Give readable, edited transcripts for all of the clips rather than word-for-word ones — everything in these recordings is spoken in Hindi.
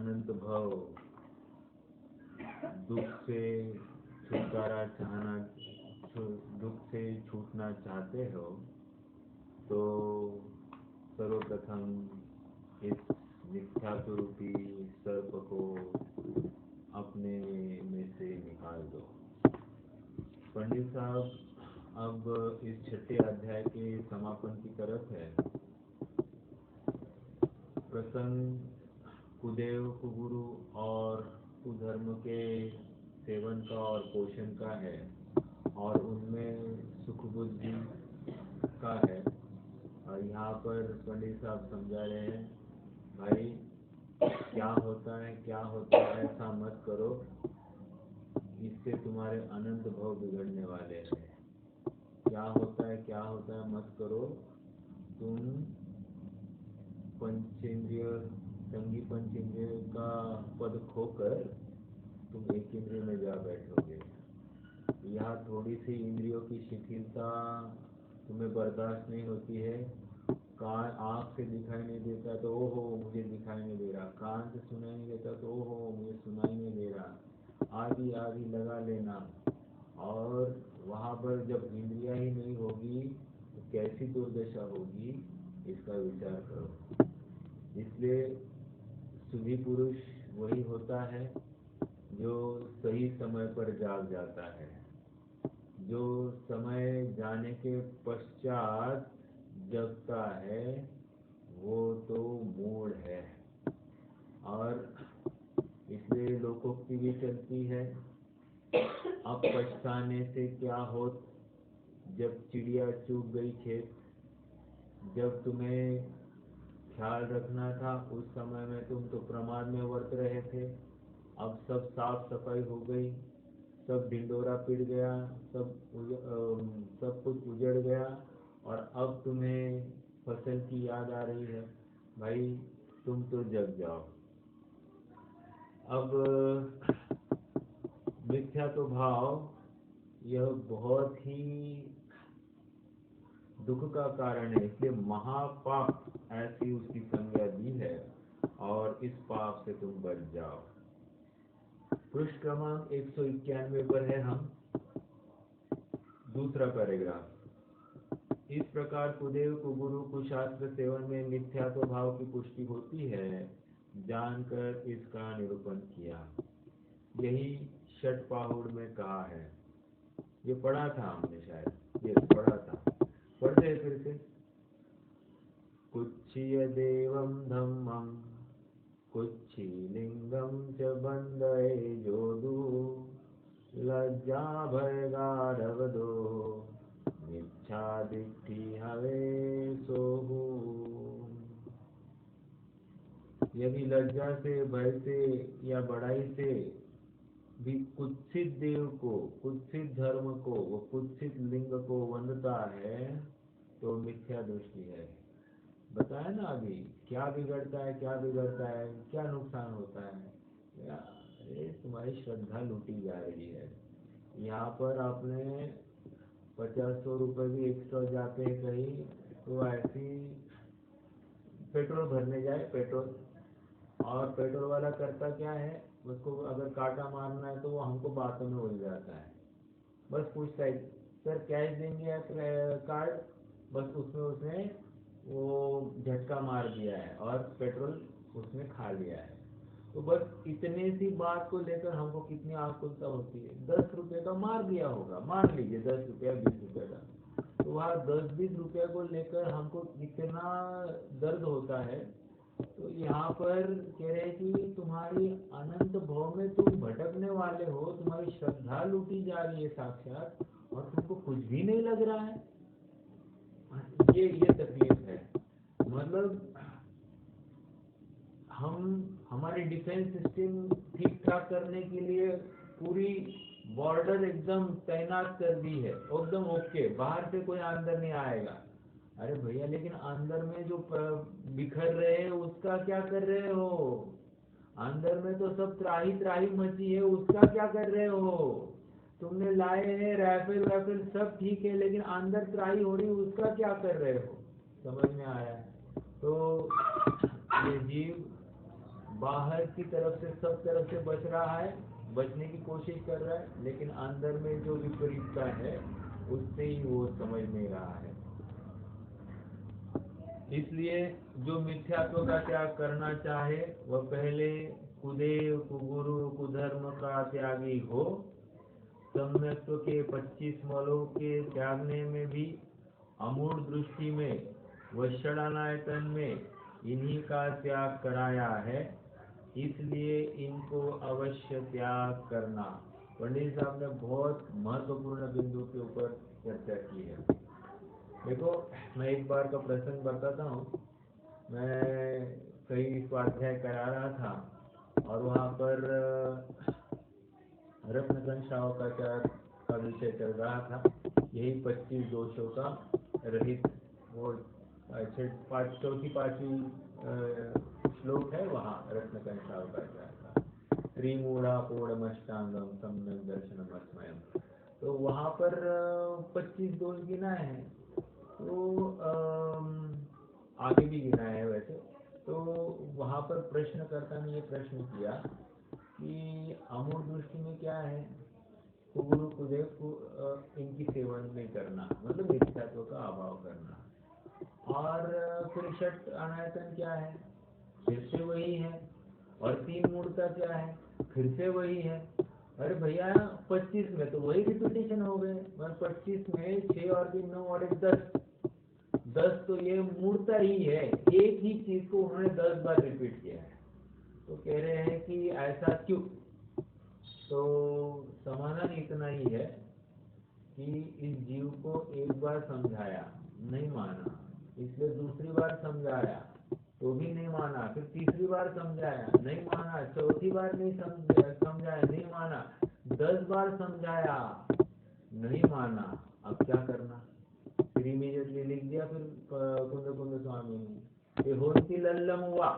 अनंत भव दुख से छुटकारा चाहना, दुख से छूटना चाहते हो तो सर्वप्रथम इस मिथ्यात्व रूपी सर्प को अपने में से निकाल दो। पंडित साहब अब इस छठे अध्याय के समापन की तरफ है। प्रसंग कुदेव कुगुरु और कुधर्म के सेवन का और पोषण का है और उनमें सुख बुद्धि का है। और यहाँ पर पंडित साहब समझा रहे हैं, भाई क्या होता है ऐसा मत करो, इससे तुम्हारे अनंत भव बिगड़ने वाले हैं। क्या होता है मत करो। तुम पंचेंद्रिय संगी पंचेंद्रिय का पद खोकर तुम एक इंद्रिय में जा बैठोगे। यहाँ थोड़ी सी इंद्रियों की शिथिलता तुम्हें बर्दाश्त नहीं होती है। कान आँख से दिखाई नहीं देता तो ओहो मुझे दिखाई नहीं दे रहा, कान से सुनाई नहीं देता तो ओहो मुझे सुनाई नहीं दे रहा, आदि आदि लगा लेना। और वहाँ पर जब इंद्रियां ही नहीं होगी तो कैसी दुर्दशा होगी, इसका विचार करो। इसलिए सुधी पुरुष वही होता है जो सही समय पर जाग जाता है, जो समय जाने के पश्चात जगता है, वो तो मूढ़ है। और इसलिए लोकोक्ति भी चलती है, अब पछताने से क्या होत, जब चिड़िया चूक गई खेत। जब तुम्हें ख्याल रखना था उस समय में तुम तो प्रमाद में वर्त रहे थे। अब सब साफ सफाई हो गई, सब ढिंडोरा पिट गया, सब कुछ उजड़ गया और अब तुम्हें फसल की याद आ रही है। भाई तुम तो जग जाओ। अब मिथ्या तो भाव यह बहुत ही दुख का कारण है, इसलिए महापाप ऐसी उसकी संज्ञा दी है और इस पाप से तुम बच जाओ। पृष्ठ क्रमांक 191 पर है हम, दूसरा पैराग्राफ। इस प्रकार कुदेव कुगुरु कुशास्त्र सेवन में मिथ्यात्व भाव की पुष्टि होती है, जानकर इसका निरूपण किया। यही षटपाहुड़ में कहा है। ये पढ़ा था हमने, शायद ये पढ़ा था, पढ़ते हैं फिर से। कुच्छिय देवम धम्मम कुच्छी लिंगम च बंदये जोदु लज्जा भय गाढ़व दो मिच्छा दिट्ठी हवे सोहू। यदि लज्जा से, भय से या बड़ाई से भी कुत्सित देव को, कुत्सित धर्म को, वो कुत्सित लिंग को वंदता है तो मिथ्या दृष्टि है। बताया ना अभी क्या बिगड़ता है, क्या नुकसान होता है। अरे तुम्हारी श्रद्धा लूटी जा रही है। यहाँ पर आपने 50-100 रुपए भी एक्स्ट्रा जाते हैं कहीं, तो ऐसी पेट्रोल भरने जाए, पेट्रोल, और पेट्रोल वाला करता क्या है, उसको अगर काटा मारना है तो वो हमको बातों में उलझ जाता है। बस पूछता है सर कैश देंगे या कार्ड, बस उसमें उसने वो झटका मार दिया है और पेट्रोल उसने खा लिया है। तो बस इतने सी बात को लेकर हमको कितनी आकुलता होती है। 10 रुपये का मार दिया होगा, मान लीजिए 10 रुपया 20 रुपये का, तो वहाँ 10-20 रुपये को लेकर हमको कितना दर्द होता है। तो यहाँ पर कह रहे हैं कि तुम्हारी अनंत भव में तुम भटकने वाले हो, तुम्हारी श्रद्धा लूटी जा रही है साक्षात, और तुमको कुछ भी नहीं लग रहा है। ये तकलीफ है। मतलब हमारी डिफेंस सिस्टम ठीक ठाक करने के लिए पूरी बॉर्डर एकदम तैनात कर दी है, एकदम ओके, बाहर से कोई अंदर नहीं आएगा। अरे भैया लेकिन अंदर में जो बिखर रहे हैं उसका क्या कर रहे हो? अंदर में तो सब त्राही त्राही मची है, उसका क्या कर रहे हो? तुमने लाए हैं राइफल वाइफल सब ठीक है, लेकिन अंदर त्राही हो रही, उसका क्या कर रहे हो? समझ में आया? तो ये जीव बाहर की तरफ से सब तरफ से बच रहा है, बचने की कोशिश कर रहा है, लेकिन अंदर में जो विपरीतता है उससे ही वो समझ नहीं रहा है। इसलिए जो मिथ्यात्व का त्याग करना चाहे वह पहले कुदेव कुगुरु कुधर्म का त्यागी हो। सम्यक्त्व के 25 मलों के त्यागने में भी अमूढ़ दृष्टि में व षडानायतन में इन्हीं का त्याग कराया है, इसलिए इनको अवश्य त्याग करना। पंडित साहब ने बहुत महत्वपूर्ण बिंदु के ऊपर चर्चा की है। देखो, मैं एक बार का प्रसंग बताता हूँ। मैं कई स्वाध्याय करा रहा था और वहाँ पर रत्नकन शावकाचार्य का विषय चल रहा था, यही 25 दोषों का रहित वो चौथी पांचवी श्लोक है वहाँ रत्नकन शावकाचार्य का, त्रिमूढ़ा पूर्णमष्टांगम सम्यक दर्शनमस्मयम। तो वहाँ पर 25 दोष गिनाए हैं, तो आगे भी गिनाए हैं वैसे। तो वहाँ पर प्रश्नकर्ता ने ये प्रश्न किया कि अमूढ़ दृष्टि में क्या है, कुगुरु कुदेव को इनकी सेवन नहीं करना, मतलब मिथ्यात्व का अभाव करना। और फिर षट अनायतन क्या है, फिर से वही है। और तीन मूर्ता क्या है, फिर से वही है। अरे भैया 25 में तो वही रिपीटेशन हो गए, मतलब 25 में 6 और 3 9 और 1 10 तो ये मूर्ता ही है, एक ही चीज को उन्होंने 10 बार रिपीट किया है। तो कह रहे हैं कि ऐसा क्यों? तो समाधान इतना ही है कि इस जीव को एक बार समझाया, नहीं माना, इसलिए दूसरी बार समझाया तो भी नहीं माना, फिर तीसरी बार समझाया नहीं माना, चौथी बार नहीं समझाया नहीं माना, 10 बार समझाया नहीं माना। अब क्या करना? फिर इमीडिएटली लिख दिया फिर कुंद कुंद स्वामी ने, ये होती लल्लम हुआ,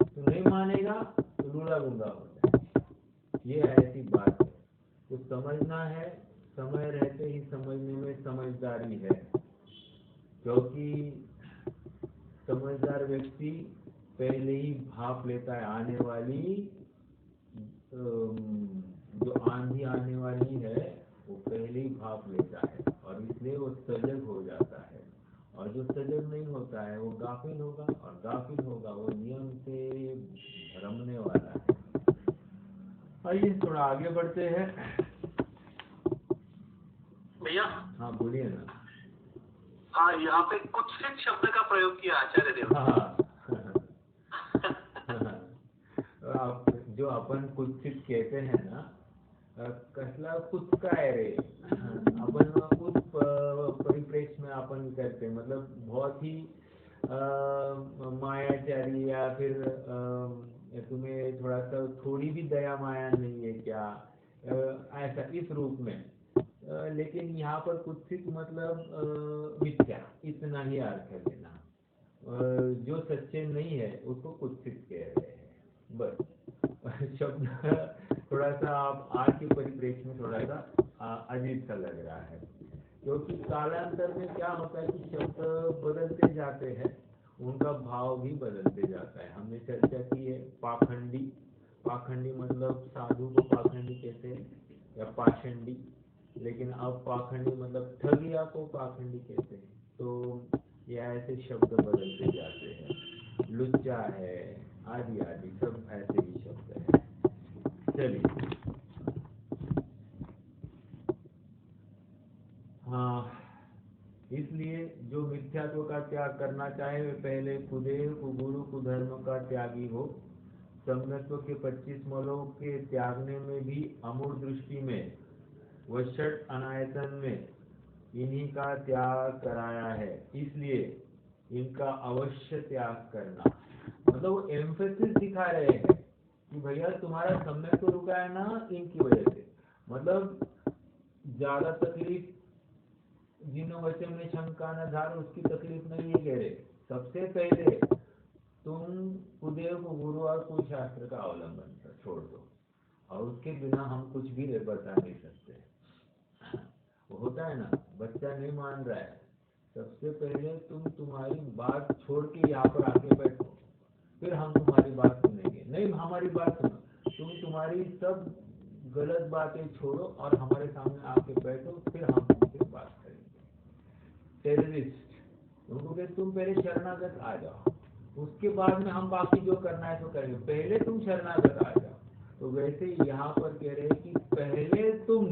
तो नहीं मानेगा तो लूला गुंगा हो जाए। ये ऐसी बात है, तो समझना है, समय रहते ही समझने में समझदारी है, क्योंकि समझदार व्यक्ति पहले ही भाप लेता है आने वाली जो आंधी आने वाली है वो पहले ही भाप लेता है, और इसलिए वो सजग हो जाता है। और जो सजग नहीं होता है वो गाफिल होगा, और गाफिल होगा वो नियम से भ्रमने वाला है। आइए थोड़ा आगे बढ़ते हैं भैया। हाँ बोलिए ना। हाँ, यहाँ पे कुत्सित शब्द का प्रयोग किया आचार्य देव। हाँ आप जो अपन कुत्सित कहते हैं ना, कसला कुचकाय रे, अपन उस परिप्रेक्ष्य में अपन करते हैं, मतलब बहुत ही मायाचारी, या फिर तुम्हें थोड़ा सा थोड़ी भी दया माया नहीं है क्या, ऐसा इस रूप में। लेकिन यहाँ पर कुत्सित मतलब मिथ्या, इतना ही अर्थ है लेना। जो सच्चे नहीं है उसको कुत्सित कह रहे हैं, बस। शब्द थोड़ा सा आप आज के परिप्रेक्ष्य में थोड़ा सा अजीब सा लग रहा है, क्योंकि कालांतर में क्या होता है कि शब्द बदलते जाते हैं, उनका भाव भी बदलते जाता है। हमने चर्चा की है पाखंडी, पाखंडी मतलब साधु को पाखंडी कहते हैं, या पाषंडी, लेकिन अब पाखंडी मतलब ठगिया को पाखंडी कहते हैं। तो ये ऐसे शब्द बदलते जाते हैं, लुच्चा है आदि आदि सब ऐसे ही शब्द है। चलिए, हाँ, इसलिए जो मिथ्यात्व का त्याग करना चाहे वे पहले कुदेव कुगुरु कुधर्म का त्यागी हो। सम्यक्त्व के 25 मलों के त्यागने में भी अमूढ़ दृष्टि में व षट अनायतन में इन्हीं का त्याग कराया है, इसलिए इनका अवश्य त्याग करना। मतलब वो एम्फेसिस दिखा रहे हैं कि भैया तुम्हारा सम्यक्त्व रुका है ना इनकी वजह से, मतलब ज्यादा तकलीफ जिन वचन में शंका न धार उसकी तकलीफ नहीं है कह रहे। सबसे पहले तुम कुदेव को गुरु और कुशास्त्र का अवलंबन छोड़ दो, और उसके बिना हम कुछ भी बता नहीं सकते। वो होता है ना, बच्चा नहीं मान रहा है, सबसे पहले तुम तुम्हारी बात छोड़ के यहाँ पर आके बैठो, फिर हम तुम्हारी बात सुनेंगे। नहीं हमारी बात सुनो, तुम तुम्हारी सब गलत बातें छोड़ो और हमारे सामने आके बैठो, फिर हम तुमसे बात करेंगे। टेररिस्ट उनको कहते तुम पहले शरणागत आ जाओ, उसके बाद में हम बाकी जो करना है तो करेंगे, पहले तुम शरणागत आ जाओ। तो वैसे ही यहाँ पर कह रहे हैं कि पहले तुम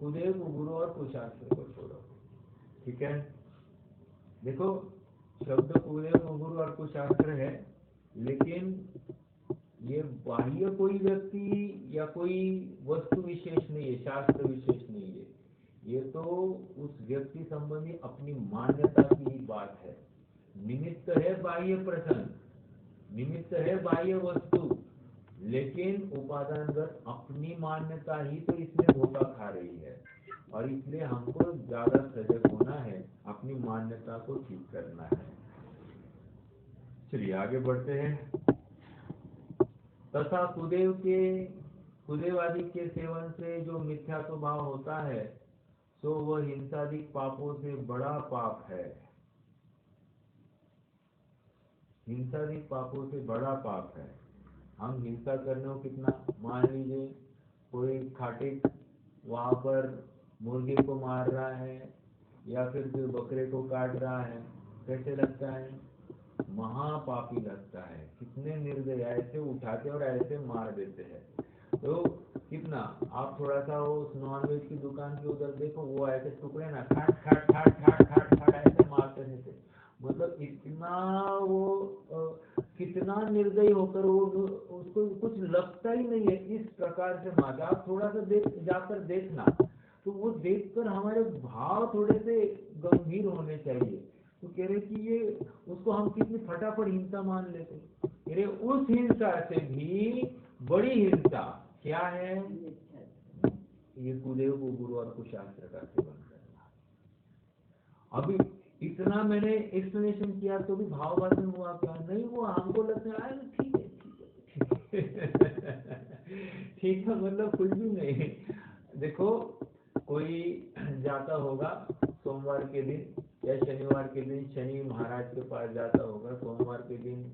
कुदेव गुरु और कुशास्त्र को छोड़ो। ठीक है, देखो शब्द कुदेव गुरु और कुशास्त्र है, लेकिन ये बाह्य कोई व्यक्ति या कोई वस्तु विशेष नहीं है, शास्त्र विशेष नहीं है। ये तो उस व्यक्ति संबंधी अपनी मान्यता की ही बात है। निमित्त है बाह्य प्रसंग, निमित्त है बाह्य वस्तु, लेकिन उपादानगत अपनी मान्यता ही तो इसमें धोखा खा रही है। और इसलिए हमको ज्यादा सजग होना है, अपनी मान्यता को ठीक करना है। चलिए आगे बढ़ते हैं। तथा कुदेव आदि के सेवन से जो मिथ्या स्वभाव होता है, तो वह हिंसादिक पापों से बड़ा पाप है। हिंसादिक पापों से बड़ा पाप है। हम हिंसा करने को कितना, मान लीजिए कोई खाटिक वहां पर मुर्गे को मार रहा है या फिर कोई बकरे को काट रहा है, कैसे लगता है, महापापी लगता है। कितने निर्दय ऐसे उठाते और ऐसे मार देते हैं। तो कितना, आप थोड़ा सा वो नॉनवेज की दुकान के उधर देखो, वो ऐसे टुकड़े ना खाट खाट खाट खाट खाट खाट ऐसे मारते रहते, मतलब इतना वो कितना निर्दयी होकर वो उसको कुछ लगता ही नहीं है, इस प्रकार से मारते। आप थोड़ा सा जाकर देखना, तो वो देखकर हमारे भाव थोड़े से गंभीर होने चाहिए। तो कह रहे कि ये उसको हम कितनी फटाफट हिंसा मान लेते। कह रहे उस हिंसा से भी बड़ी हिंसा क्या है, ये कुदेव गुरु और कुशास्त्र का सेवन करना। अभी इतना मैंने एक्सप्लेनेशन किया तो भी भाववाचन हुआ क्या, नहीं हुआ। हमको लगता है ठीक है ठीक है ठीक है, मतलब कुछ भी नहीं। देखो कोई जाता होगा सोमवार के दिन या शनिवार के दिन शनि महाराज के पास जाता होगा, सोमवार के दिन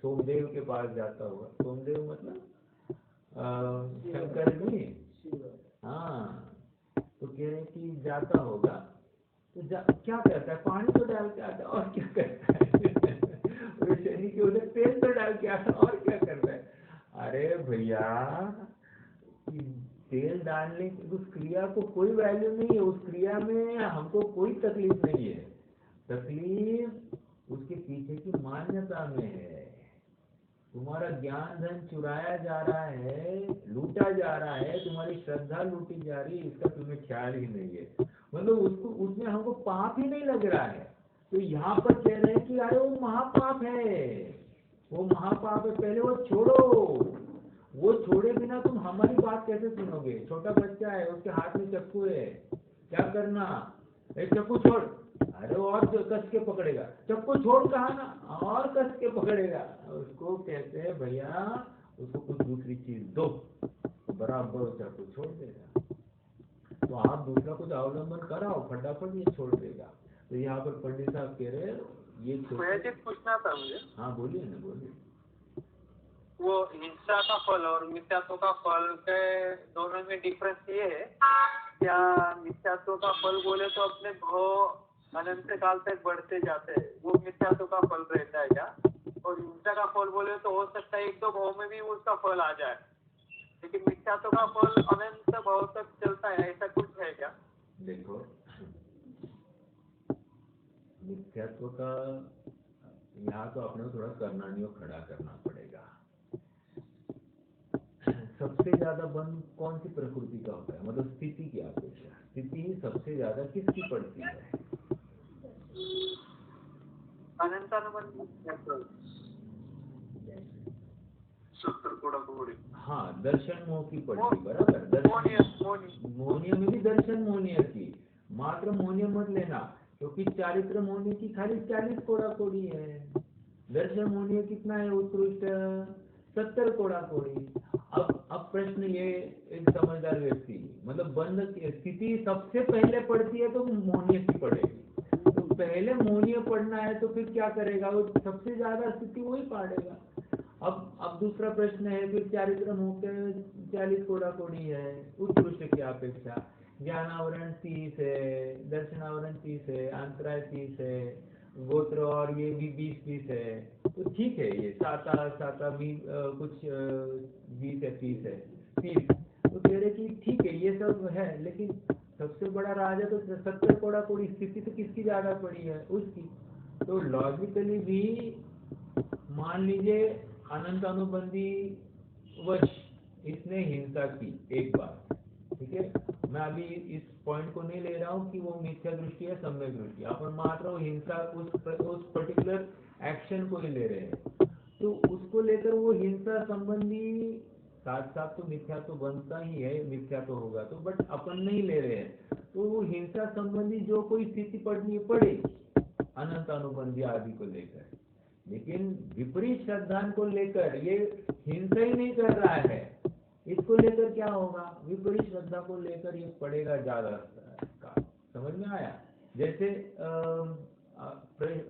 सोमदेव के पास जाता होगा। सोमदेव मतलब शंकर जी, हाँ। तो कह रहे कि जाता होगा तो क्या करता है, पानी तो डाल के आता है और क्या करता है शनि के उधर तेल तो डाल के आता है और क्या करता है। अरे भैया, तेल डालने की उस क्रिया को कोई वैल्यू नहीं है, उस क्रिया में हमको कोई तकलीफ नहीं है। तकलीफ उसके पीछे की मान्यता में है। तुम्हारा ज्ञान धन चुराया जा रहा है, लूटा जा रहा है, तुम्हारी श्रद्धा लूटी जा रही है, इसका तुम्हें ख्याल ही नहीं है। मतलब उसको उसमें हमको पाप ही नहीं लग रहा है। तो यहाँ पर कह रहे हैं कि अरे वो महापाप है, वो महापाप है, पहले वो छोड़ो। वो छोड़े बिना तुम हमारी बात कैसे सुनोगे। छोटा बच्चा है, उसके हाथ में चाकू है, क्या करना, एक चाकू छोड़, अरे और कस के पकड़ेगा, चाकू छोड़ कहा ना, और कस के पकड़ेगा। उसको कहते हैं भैया उसको कुछ दूसरी चीज दो, बराबर चाकू छोड़ देगा। तो आप दूसरा कुछ अवलंबन कराओ, फटाफट ये छोड़ देगा। तो यहाँ पर पंडित साहब कह रहे ये पूछना था मुझे। हाँ बोलिए ना, बोलिए। वो हिंसा का फल और मिथ्यात्व का फल के दोनों में डिफरेंस ये है, क्या मिथ्यात्व का फल बोले तो अपने भाव अनंत काल तक बढ़ते जाते हैं, वो मिथ्यात्व का फल रहता है क्या? और हिंसा का फल बोले तो हो सकता है एक दो भाव में भी उसका फल आ जाए, लेकिन मिथ्यात्व का फल अनंत भाव तक चलता है, ऐसा कुछ है क्या? देखो मिथ्यात्व का यहाँ तो अपने को थोड़ा करनानियों खड़ा करना पड़ेगा। सबसे ज्यादा बंध कौन सी प्रकृति का होता है, मतलब स्थिति की अपेक्षा स्थिति ही सबसे ज्यादा किसकी पड़ती है? हाँ दर्शन मोह की पड़ती, बराबर। मोहनीय में भी दर्शन मोहनीय की, मात्र मोहनीय मत लेना, क्योंकि चारित्र मोहनीय की खाली 40 कोड़ा कोड़ी है। दर्शन मोहनीय कितना है उत्कृष्ट, 70 कोड़ा कोड़ी। अब प्रश्न ये, एक समझदार व्यक्ति, मतलब बंध की स्थिति सबसे पहले पड़ती है तो मोहनीय की पड़ेगी। तो पहले मोनीय पढ़ना है तो फिर क्या करेगा, वो सबसे ज्यादा स्थिति वही पाड़ेगा। अब दूसरा प्रश्न है, फिर चारित्र मुख्य 40 कोड़ा कोड़ी है, उत्कृष्ट की अपेक्षा ज्ञानावरण 30 है, दर्शनावरण 30 है, अंतराय 30 है, गोत्र और ये भी 20 है। तो ठीक है, ये साता भी कुछ 20 है, 30 है, 30। तो कह रहे कि ठीक है ये सब है, लेकिन सबसे बड़ा राजा तो 70 कोड़ा कोड़ी, स्थिति तो किसकी ज्यादा पड़ी है, उसकी। तो लॉजिकली भी मान लीजिए अनंत अनुबंधी वश इसने हिंसा की एक बार, ठीक है, मैं अभी इस पॉइंट को नहीं ले रहा हूँ कि वो मिथ्या दृष्टि है सम्यक दृष्टि, अपन मात्र हिंसा उस पर्टिकुलर एक्शन को ही ले रहे हैं। तो उसको लेकर वो हिंसा संबंधी साथ साथ तो मिथ्या तो बनता ही है, मिथ्या तो होगा तो, बट अपन नहीं ले रहे हैं। तो वो हिंसा संबंधी जो कोई स्थिति पड़नी पड़ेगी अनंत अनुबंधी आदि को लेकर, लेकिन विपरीत श्रद्धान को लेकर ये हिंसा ही नहीं कर रहा है, इसको लेकर क्या होगा, विपरीत श्रद्धा को लेकर ये पड़ेगा ज्यादा का। समझ में आया? जैसे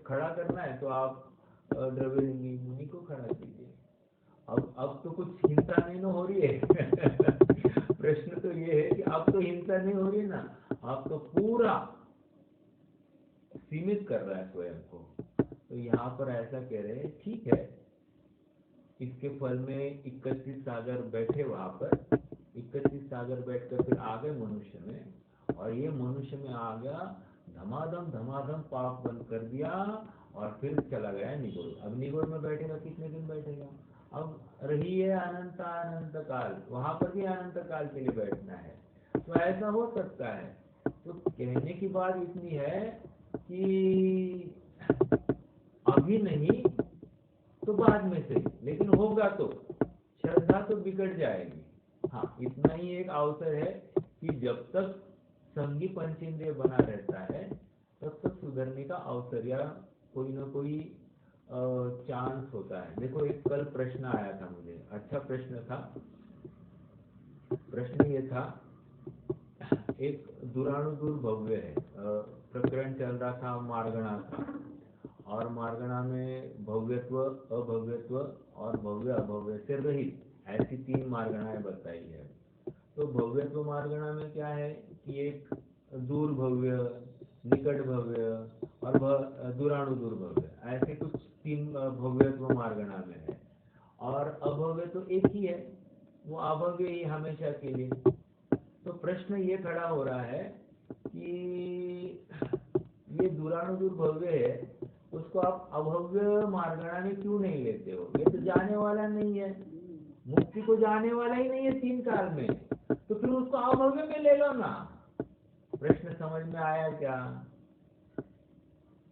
खड़ा करना है तो आप द्रव्यलिंगी मुनि को खड़ा कीजिए। अब तो कुछ हिंसा नहीं ना हो रही है प्रश्न तो ये है कि अब तो हिंसा नहीं हो रही ना, आप तो पूरा सीमित कर रहा है स्वयं को। तो यहाँ पर ऐसा कह रहे हैं, ठीक है, इसके फल में 31 सागर बैठे, वहां पर 31 सागर बैठकर फिर आ गए मनुष्य में, और ये मनुष्य में आ गया, धमाधम पाप बंद कर दिया, और फिर चला गया निगुड़। अब निगुड़ में बैठेगा, कितने दिन बैठेगा? अब रही है अनंत काल, वहां पर भी अनंत काल के लिए बैठना है। तो ऐसा हो सकता है। तो कहने की बात इतनी है कि अभी नहीं तो बाद में से, लेकिन होगा तो श्रद्धा तो बिगड़ जाएगी। हाँ, इतना ही एक अवसर है कि जब तक संगी पंचेंद्रिय बना रहता है तब तक सुधरने का अवसर या कोई ना कोई चांस होता है। देखो, एक कल प्रश्न आया था मुझे, अच्छा प्रश्न था। प्रश्न ये था, एक दुरानुदूर भव्य है, प्रकरण चल रहा था मार्गणा का, और मार्गणा में भव्यत्व, अभव्यत्व और भव्य अभव्य से रहित, ऐसी 3 मार्गणाएं बताई है। तो भव्यत्व मार्गणा में क्या है कि एक दूर भव्य, निकट भव्य और दुरानुदूर भव्य, ऐसे कुछ 3 भव्यत्व मार्गणा में है। और अभव्य तो एक ही है, वो अभव्य ही हमेशा के लिए। तो प्रश्न ये खड़ा हो रहा है कि ये दुरानुदूर भव्य है, उसको आप अभव्य मार्गणा में क्यों नहीं लेते हो? ये तो जाने वाला नहीं है, मुक्ति को जाने वाला ही नहीं है 3 काल में, तो फिर उसको अभव्य में ले लो ना। प्रश्न समझ में आया क्या?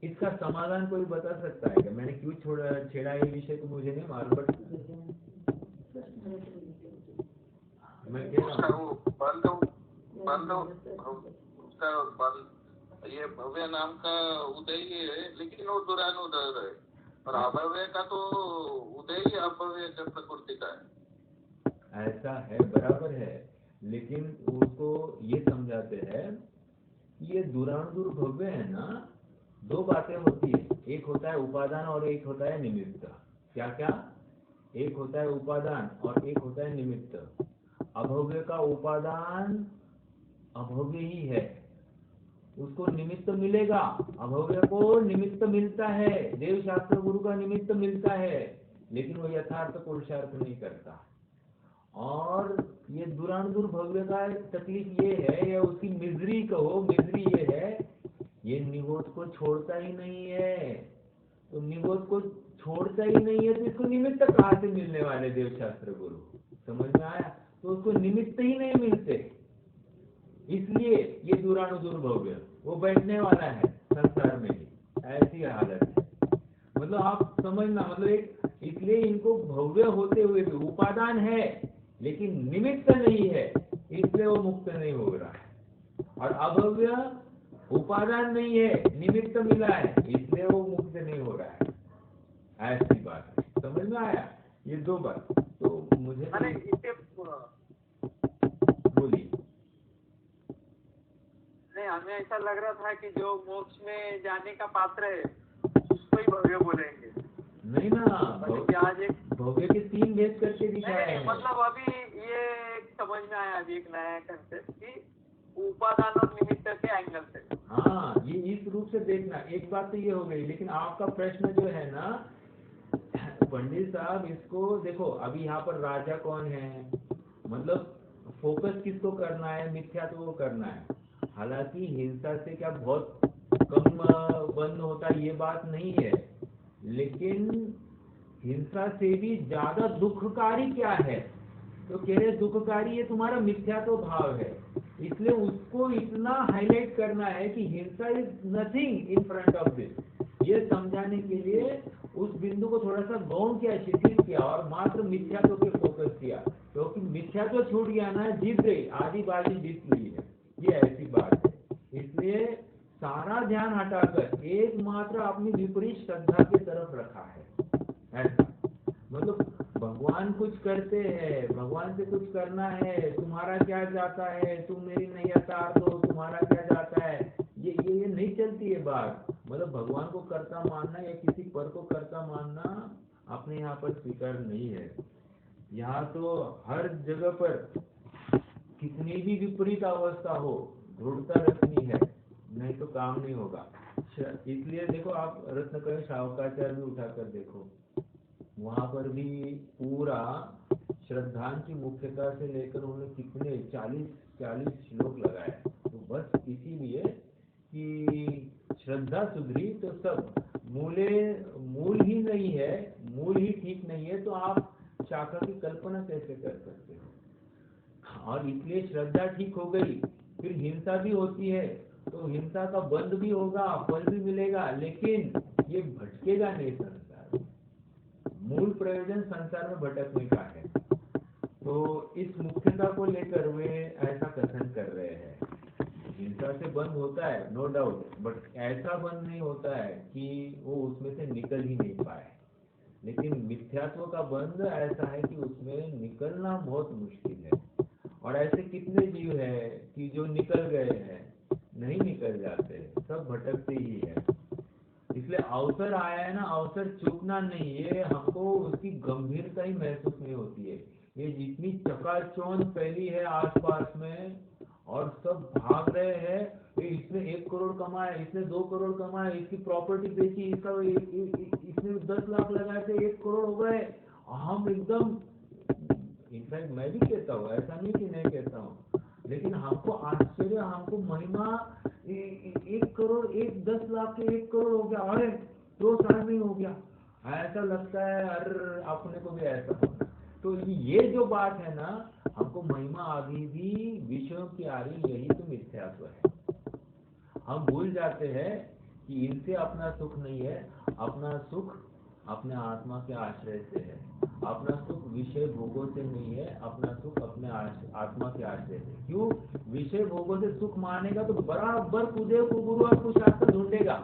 इसका समाधान कोई बता सकता है क्या? मैंने क्यों छेड़ा ये विषय तो मुझे नहीं मालूम, बट मैं कह रहा हूँ ये भव्य नाम का उदय है, लेकिन वो दुरानुदय है, और अभव्य का तो उदय ही अभव्य प्रकृति का है। ऐसा है, बराबर है, लेकिन उसको ये समझाते हैं कि ये दुरानुदूर भव्य है ना, 2 बातें होती है, एक होता है उपादान और एक होता है निमित्त। क्या क्या? एक होता है उपादान और एक होता है निमित्त। अभव्य का उपादान अभव्य ही है, उसको निमित्त मिलेगा, अभव्य को निमित्त मिलता है, देव शास्त्र गुरु का निमित्त मिलता है, लेकिन वो यथार्थ पुरुषार्थ नहीं करता। और ये दुरानुदूर भव्य का तकलीफ ये है, या उसकी मिजरी कहो, मिजरी ये है, ये निगोद को छोड़ता ही नहीं है। तो निगोद को छोड़ता ही नहीं है, तो इसको निमित्त कहाँ से मिलने वाले देव शास्त्र गुरु? समझ में आया? तो उसको निमित्त ही नहीं मिलते, इसलिए ये दुरानुदूर भव्य वो बैठने वाला है संसार में ही, ऐसी हालत है। मतलब आप समझना, मतलब एक, इसलिए इनको भव्य होते हुए भी उपादान है लेकिन निमित्त नहीं है, इसलिए वो मुक्त नहीं हो रहा है। और अभव्य उपादान नहीं है, निमित्त मिला है, इसलिए वो मुक्त नहीं हो रहा है। ऐसी बात है, समझ में आया? ये 2 बात। तो मुझे बोलिए। नहीं, हमें हमें ऐसा लग रहा था कि जो मोक्ष में जाने का पात्र है उसको ही भव्य बोलेंगे। नहीं ना, कि आज एक भव्य के 3 भेद करके दिखाए नहीं, हैं। मतलब अभी ये एक समझ में आया अभी एक नया कंसेप्ट कि उपादान और निमित्त के एंगल से। हाँ, ये इस रूप से देखना। एक बात तो ये हो गई, लेकिन आपका प्रश्न जो है ना पंडित साहब, इसको देखो। अभी यहाँ पर राजा कौन है, मतलब फोकस किसको करना है, मिथ्यात्व को करना है। हालांकि हिंसा से क्या बहुत कम बंद होता है, ये बात नहीं है, लेकिन हिंसा से भी ज्यादा दुखकारी क्या है, तो कह रहे दुखकारी ये तुम्हारा मिथ्यात्व भाव है। इसलिए उसको इतना हाईलाइट करना है कि हिंसा is nothing in front of this. ये समझाने के लिए उस बिंदु को थोड़ा सा गौण किया, शिथिल किया और मात्र मिथ्यात्व पे फोकस किया, क्योंकि मिथ्यात्व छूट गया ना, जीत गई, आधी बाजी जीत ली है, ये ऐसी बात है। इसलिए सारा ध्यान हटाकर एकमात्र अपनी विपरीत श्रद्धा की तरफ रखा है। ऐसा मतलब भगवान कुछ करते हैं, भगवान से कुछ करना है, तुम्हारा क्या जाता है, तुम मेरी नैया तार दो, तुम्हारा क्या जाता है, ये नहीं चलती है बात। मतलब भगवान को कर्ता मानना या किसी पर को कर्ता मानना अपने यहाँ पर स्वीकार नहीं है। यहाँ तो हर जगह पर कितनी भी विपरीत अवस्था हो, दृढ़ता रखनी है, नहीं तो काम नहीं होगा। इसलिए देखो, आप रत्नकरण शावकाचार्य भी उठाकर देखो, वहां पर भी पूरा श्रद्धांजलि मुख्यता से लेकर उन्होंने कितने 40 श्लोक लगाए। तो बस इसीलिए कि श्रद्धा सुधरी तो सब, मूल ही नहीं है, मूल ही ठीक नहीं है, तो आप शाखा की कल्पना कैसे कर सकते हो। और इसलिए श्रद्धा ठीक हो गई, फिर हिंसा भी होती है, तो हिंसा का बंद भी होगा, फल भी मिलेगा, लेकिन ये भटकेगा नहीं संसार। मूल प्रयोजन संसार में भटकने का है। तो इस मुख्यता को लेकर वे ऐसा कथन कर रहे हैं। हिंसा से बंद होता है नो डाउट, बट ऐसा बंद नहीं होता है कि वो उसमें से निकल ही नहीं पाए। लेकिन मिथ्यात्व का बंद ऐसा है कि उसमें निकलना बहुत मुश्किल है। और ऐसे कितने जीव है कि जो निकल गए हैं, नहीं निकल जाते, सब भटकते ही है। इसलिए अवसर आया है ना, अवसर चूकना नहीं, ये हमको उसकी गंभीरता ही महसूस नहीं होती है। ये जितनी चकाचौंध फैली है आसपास में और सब भाग रहे हैं, इसने 1 करोड़ कमाया, इसने 2 करोड़ कमाया, इसकी प्रॉपर्टी बेची, इसने 10 लाख लगाए थे 1 करोड़ हो गए, हम एकदम, इनफैक्ट मैं भी कहता हूँ, ऐसा नहीं कि नहीं कहता हूँ, लेकिन हमको आश्चर्य, हमको महिमा, 1 करोड़, 10 लाख के 1 करोड़ हो गया, अरे 2 साल में हो गया, ऐसा लगता है। अरे अपने को भी ऐसा होना। तो ये जो बात है ना, हमको महिमा अभी भी विषयों की आ रही, यही तो मिथ्यात्व है। हम भूल जाते हैं कि इनसे अपना सुख नहीं है, अपना सुख अपने आत्मा के आश्रय से है, अपना सुख विषय भोगों से नहीं है, अपना सुख अपने आत्मा के आश्रय से। क्यों? विषय भोगों से सुख मानेगा तो बराबर कुदेव कुगुरु और कुशास्त्र ढूंढेगा,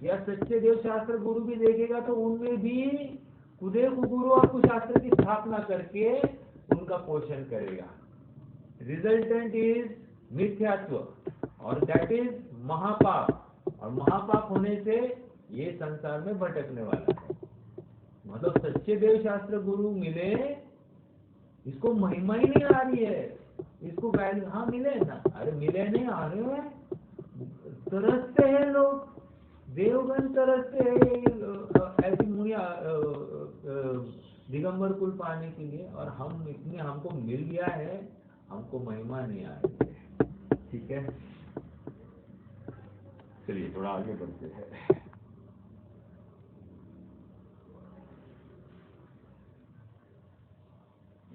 या सच्चे देव शास्त्र गुरु भी देखेगा तो उनमें भी कुदेव कुगुरु और कुशास्त्र की स्थापना करके उनका पोषण करेगा। रिजल्टेंट इज मिथ्यात्व, और दैट इज महापाप, और महापाप होने से ये संसार में भटकने वाला है। मतलब सच्चे देव शास्त्र गुरु मिले, इसको महिमा ही नहीं आ रही है, इसको वैल्यू, हाँ मिले ना, अरे मिले नहीं आ रहे हैं, तरसते हैं लोग, देवगण तरसते हैं ऐसी मुनिया दिगंबर कुल पाने के लिए, और हम इतने, हमको मिल गया है, हमको महिमा नहीं आ रही है। ठीक है, चलिए थोड़ा आगे बढ़ते हैं।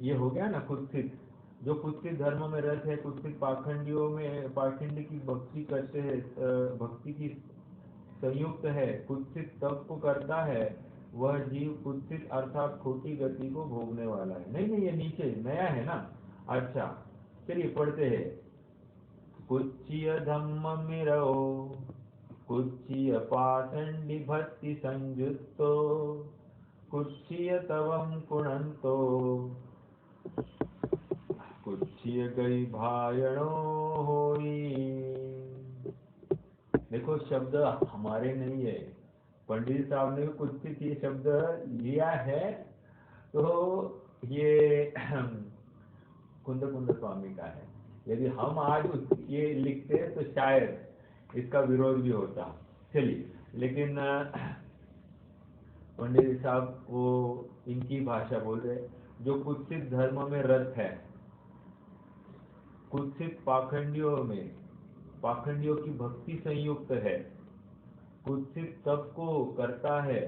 ये हो गया ना कुत्सित, जो कुत्सित धर्म में रस है, कुत्सित पाखंडियों में पाखंडी की भक्ति करते हैं, भक्ति की संयुक्त है, कुत्सित तप को करता है, वह जीव कुत्सित अर्थात खोटी गति को भोगने वाला है। नहीं, ये नीचे नया है ना। अच्छा चलिए पढ़ते हैं। कुच्चिय धम्म मिरो, कुच्चिय पाषंडी भक्ति संयुक्तो, कुच्चिय तवम कुणंतो, कुच्चिय गई भायणो होई। देखो शब्द हमारे नहीं है, पंडित साहब ने भी कुछ ये शब्द लिया है, तो ये कुंद कुंद स्वामी का है। यदि हम आज ये लिखते तो शायद इसका विरोध भी होता। चलिए, लेकिन पंडित साहब वो इनकी भाषा बोल रहे, जो कुत्सित धर्म में रत है, कुत्सित पाखंडियों की भक्ति संयुक्त है, कुत्सित तप को करता है,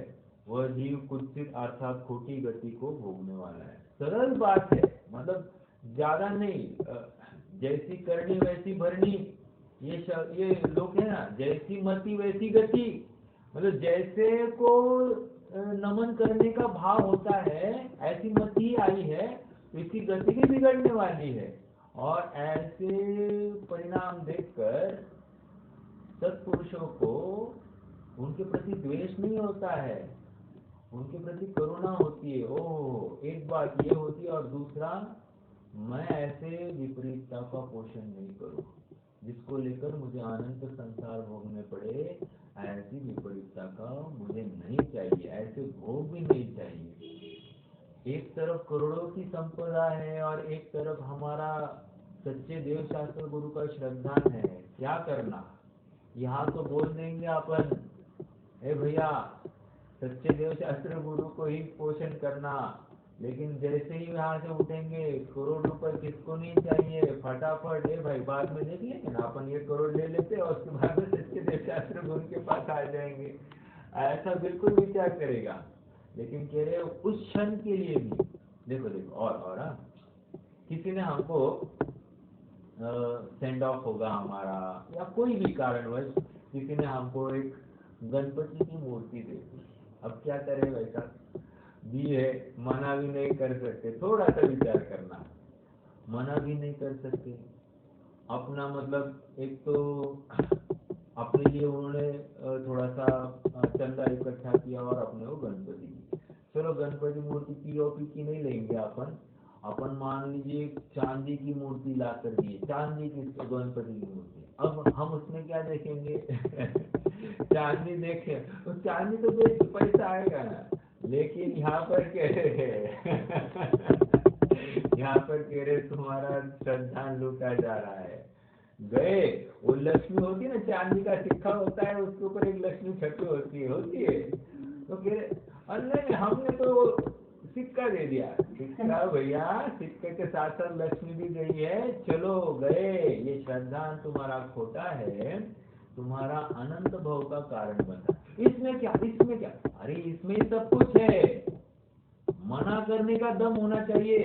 वह जीव कुत्सित अर्थात खोटी गति को भोगने वाला है। सरल बात है, मतलब ज्यादा नहीं। जैसी करनी वैसी भरनी, ये लोग है ना, जैसी मति वैसी गति, मतलब जैसे को नमन करने का भाव होता है, ऐसी मति आई है तो इसकी गति भी बिगड़ने वाली है। और ऐसे परिणाम देखकर सत्पुरुषों को उनके प्रति द्वेष नहीं होता है, उनके प्रति करुणा होती है। ओह, एक बात ये होती है, और दूसरा, मैं ऐसे विपरीतता का पोषण नहीं करूं जिसको लेकर मुझे अनंत संसार भोगने पड़े। ऐसी विपरीतता का मुझे नहीं चाहिए, ऐसे भोग भी नहीं चाहिए। एक तरफ करोड़ों की संपदा है और एक तरफ हमारा सच्चे देव शास्त्र गुरु का श्रद्धान है। क्या करना? यहाँ तो बोल देंगे अपन, ए भैया सच्चे देव शास्त्र गुरु को ही पोषण करना, लेकिन जैसे ही यहाँ से उठेंगे, करोड़ रुपए किसको नहीं चाहिए, फटाफट ए भाई बाद में देख लेंगे ना, अपन 1 करोड़ ले लेते और उसके बाद में सच्चे देव शास्त्र गुरु के पास आ जाएंगे। ऐसा बिल्कुल विचार करेगा। लेकिन कह रहे उस क्षण के लिए भी देखो और किसी ने हमको सेंड ऑफ होगा हमारा, या कोई भी कारणवश किसी ने हमको एक गणपति की मूर्ति दे दी। अब क्या करें वैसा दी है, मना भी नहीं कर सकते। थोड़ा सा विचार करना, मना भी नहीं कर सकते। अपना मतलब एक तो अपने लिए उन्होंने थोड़ा सा चंदा इकट्ठा किया और अपने को गणपति की, चलो गणपति मूर्ति पीओपी की नहीं लेंगे अपन मान लीजिए चांदी की मूर्ति ला कर दिए, चांदी की गणपति की मूर्ति। अब हम उसमें क्या देखेंगे? चांदी देखे तो चांदी तो बेच पैसा आएगा ना, लेकिन यहाँ पर कह रहे तुम्हारा श्रद्धान लूटा जा रहा है। गए, वो लक्ष्मी होती है ना, चांदी का सिक्का होता है, उसके ऊपर एक लक्ष्मी छपी होती है। तो कह रहे अरे हमने तो सिक्का दे दिया। सिक्का भैया, सिक्के के साथ साथ लक्ष्मी भी गई है, चलो गए। ये श्रद्धान तुम्हारा खोटा है, तुम्हारा अनंत भव का कारण बना। इसमें क्या? अरे इसमें सब कुछ है। मना करने का दम होना चाहिए।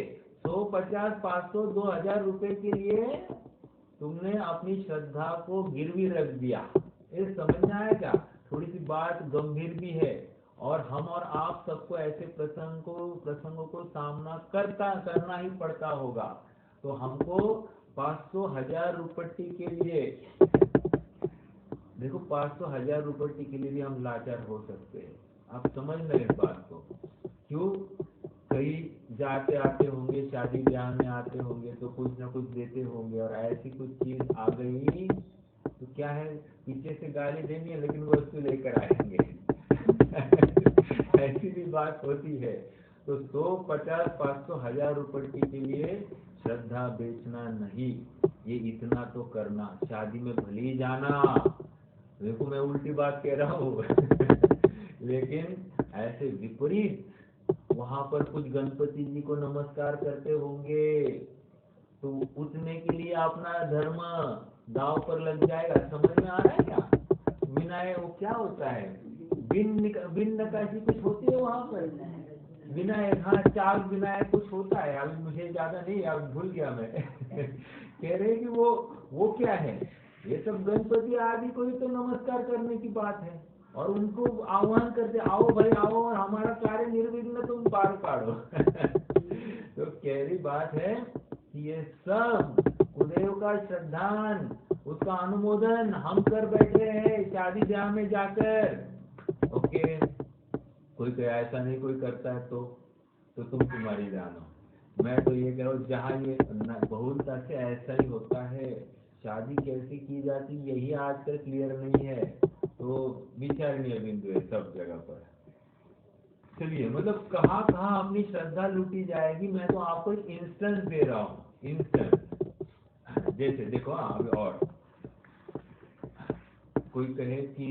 100, 50, 500, 2000 रुपए के लिए तुमने अपनी श्रद्धा को गिरवी रख दिया। ये समझ में आया क्या? थोड़ी सी बात गंभीर भी है, और हम और आप सबको ऐसे प्रसंगों को सामना करना ही पड़ता होगा। तो हमको 500, 1000 रुपये के लिए, देखो 500, 1000 रुपये के लिए भी हम लाचार हो सकते हैं। आप समझ लें इस बात को। क्यों? कहीं जाते आते होंगे, शादी ब्याह में आते होंगे तो कुछ ना कुछ देते होंगे, और ऐसी कुछ चीज आ गई तो क्या है, पीछे से गाली देंगे लेकिन वस्तु लेकर आएंगे। ऐसी भी बात होती है। तो 100, 50, 500, 1000 रुपये के लिए श्रद्धा बेचना नहीं, ये इतना तो करना। शादी में भले ही जाना, देखो मैं उल्टी बात कह रहा हूँ लेकिन ऐसे विपरीत वहां पर कुछ गणपति जी को नमस्कार करते होंगे, तो उतने के लिए अपना धर्म दांव पर लग जाएगा। समझ में आ रहा है क्या? विनय वो क्या होता है, बिन नकाशी कुछ होती है वहां पर, विनायक, हाँ चाल विनायक कुछ होता है, अभी मुझे ज्यादा नहीं, अब भूल गया मैं कह रहे कि वो क्या है, ये सब गणपति आदि को ही तो नमस्कार करने की बात है, और उनको आह्वान करते, आओ भाई आओ और हमारा कार्य निर्विघ्न तुम पार पाड़ो। तो कहरी बात है कि ये सब कुलदेव का श्रद्धान, उसका अनुमोदन हम कर बैठे हैं शादी ब्याह में जाकर। ओके, कोई तो ऐसा नहीं कोई करता है तो तुम तुम्हारी जानो। मैं तो ये कह रहा हूँ, जहाँ ये बहुलता से ऐसा ही होता है, शादी कैसे की जाती यही आज तक क्लियर नहीं है, तो विचारणीय बिंदु है सब जगह पर। चलिए, मतलब कहाँ कहाँ अपनी श्रद्धा लूटी जाएगी। मैं तो आपको एक इंस्टेंस दे रहा हूँ, इंस्टेंस। जैसे देखो, अभी और कोई कहे कि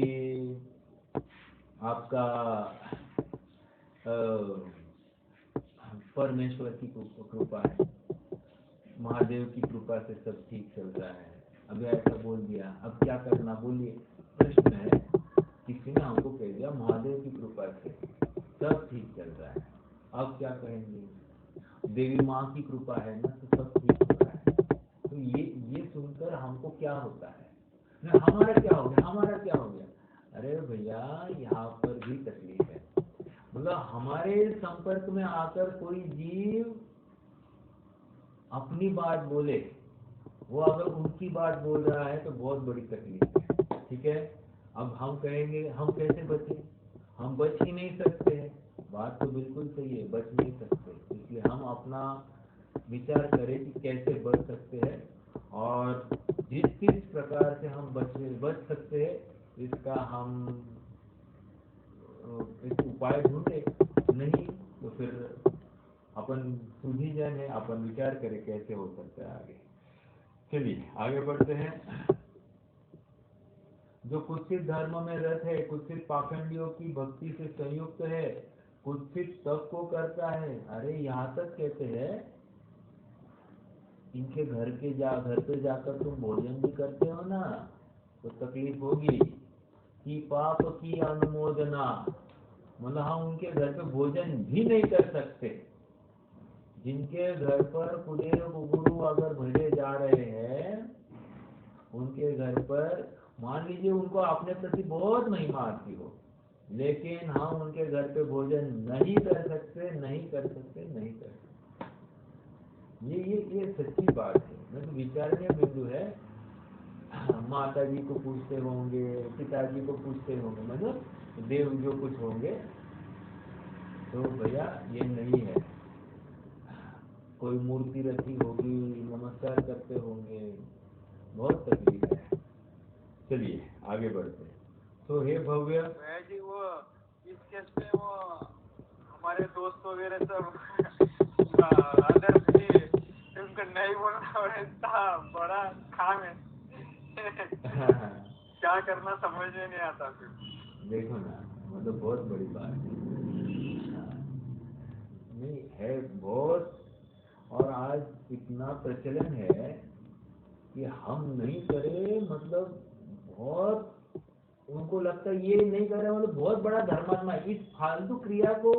आपका परमेश्वर की कृपा है, महादेव की कृपा से सब ठीक चल रहा है। अभी ऐसा बोल दिया, अब क्या करना बोलिए। प्रश्न है, किसी ने हमको कह दिया महादेव की कृपा से सब ठीक चल रहा है, अब क्या कहेंगे? देवी माँ की कृपा है ना, तो सब ठीक हो रहा है। तो ये सुनकर हमको क्या होता है ना, हमारा क्या हो गया, हमारा क्या हो गया? अरे भैया, यहाँ पर भी तकलीफ है। मतलब हमारे संपर्क में आकर कोई जीव अपनी बात बोले, वो अगर उनकी बात बोल रहा है तो बहुत बड़ी तकलीफ है। ठीक है, अब हम कहेंगे हम कैसे बचें? हम बच ही नहीं सकते हैं। बात तो बिल्कुल सही है, बच नहीं सकते। इसलिए हम अपना विचार करें कि कैसे बच सकते हैं, और जिस प्रकार से हम बच सकते हैं, इसका हम एक उपाय ढूंढे। नहीं तो फिर अपन सूझी जाए, अपन विचार करें कैसे हो सकता है आगे। चलिए आगे बढ़ते हैं। जो कुत्सित धर्म में रत है, कुत्सित पाखंडियों की भक्ति से संयुक्त है, कुत्सित तप को करता है। अरे यहाँ तक कहते हैं, इनके घर पे जाकर तुम भोजन भी करते हो ना, तो तकलीफ होगी कि पाप की अनुमोदना, मतलब हम उनके घर पे भोजन भी नहीं कर सकते। जिनके घर पर कुलेर गुरु अगर भेजे जा रहे हैं, उनके घर पर मान लीजिए उनको अपने प्रति बहुत महिमा आती हो, लेकिन हम उनके घर पे भोजन नहीं कर सकते, नहीं कर सकते, नहीं कर सकते। ये सच्ची बात है। मैं तो विचारणीय बिंदु है। माता जी को पूछते होंगे, पिताजी को पूछते होंगे, मतलब देव जो कुछ होंगे, तो भैया ये नहीं है। कोई मूर्ति रखी होगी, नमस्कार करते होंगे, बहुत तकलीफ है। चलिए आगे बढ़ते। तो हे भव्य जी, वो इस केस में वो हमारे दोस्त वगैरह सब अदर भी उनको नहीं बोलना, और इतना बड़ा काम है क्या करना समझ में नहीं आता। फिर देखो ना, मतलब बहुत बड़ी बात है। नहीं है बहुत, और आज इतना प्रचलन है कि हम नहीं करें, मतलब बहुत उनको लगता है ये नहीं कर रहे मतलब बहुत बड़ा धर्मात्मा है। इस फालतू क्रिया को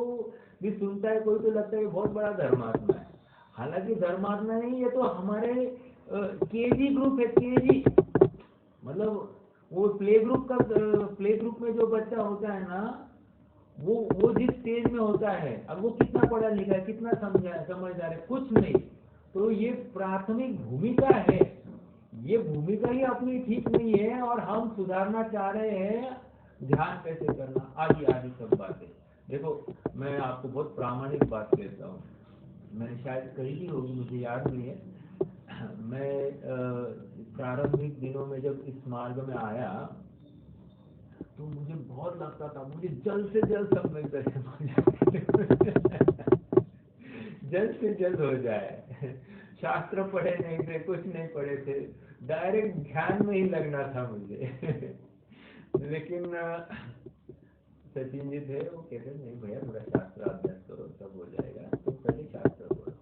भी सुनता है कोई तो लगता है ये बहुत बड़ा धर्मात्मा है। हालांकि धर्मात्मा नहीं, ये तो हमारे केजी ग्रुप है, केजी, मतलब वो प्ले ग्रुप में जो बच्चा होता है ना, वो जिस स्टेज में होता है, अब वो कितना पढ़ा लिखा है, कितना समझदार है, कुछ नहीं। तो ये प्राथमिक भूमिका है, ये भूमिका ही अपनी ठीक नहीं है, और हम सुधारना चाह रहे हैं। ध्यान कैसे करना, आदि आदि सब बातें। देखो, मैं आपको बहुत प्रामाणिक बात कहता हूँ, मैंने शायद कही भी होगी, मुझे याद नहीं है। मैं प्रारंभिक दिनों में जब इस मार्ग में आया, तो मुझे बहुत लगता था मुझे जल्द से जल्द सब मिल जल्द से जल्द हो जाए। शास्त्र पढ़े नहीं थे, कुछ नहीं पढ़े थे, डायरेक्ट ध्यान में ही लगना था मुझे। लेकिन सचिन जी थे, वो कहते नहीं भैया थोड़ा शास्त्र अभ्यास करो, सब हो जाएगा, तो पहले शास्त्र पढ़ो।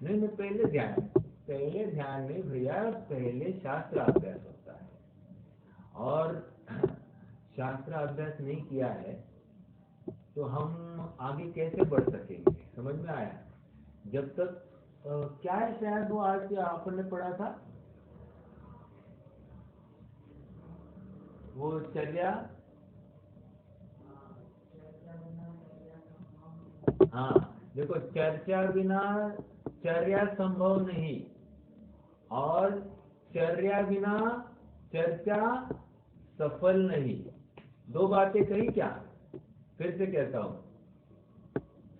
नहीं मैं पहले ध्यान नहीं भैया, पहले शास्त्र अभ्यास होता है। और शास्त्र अभ्यास नहीं किया है तो हम आगे कैसे बढ़ सकेंगे? समझ में आया? जब तक क्या है, शायद वो आज आपने पढ़ा था, वो चर्या, हाँ देखो, चर्चा बिना चर्या संभव नहीं, और चर्या बिना चर्चा सफल नहीं। दो बातें कही क्या? फिर से कहता हूं,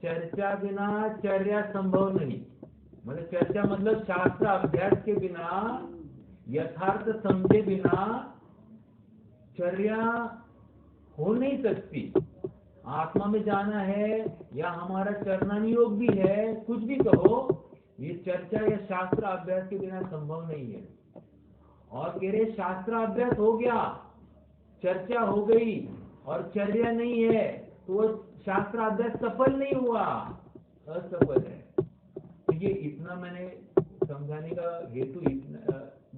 चर्चा बिना चर्या संभव नहीं, मतलब चर्चा मतलब शास्त्र अभ्यास के बिना यथार्थ समझे बिना चर्या हो नहीं सकती। आत्मा में जाना है या हमारा चरणानी योग भी है, कुछ भी कहो, ये चर्चा या शास्त्र अभ्यास के बिना संभव नहीं है। और कह रहे शास्त्र अभ्यास हो गया, चर्चा हो गई और चर्या नहीं है, तो वो शास्त्र अभ्यास सफल नहीं हुआ, असफल है। तो ये इतना मैंने समझाने का हेतु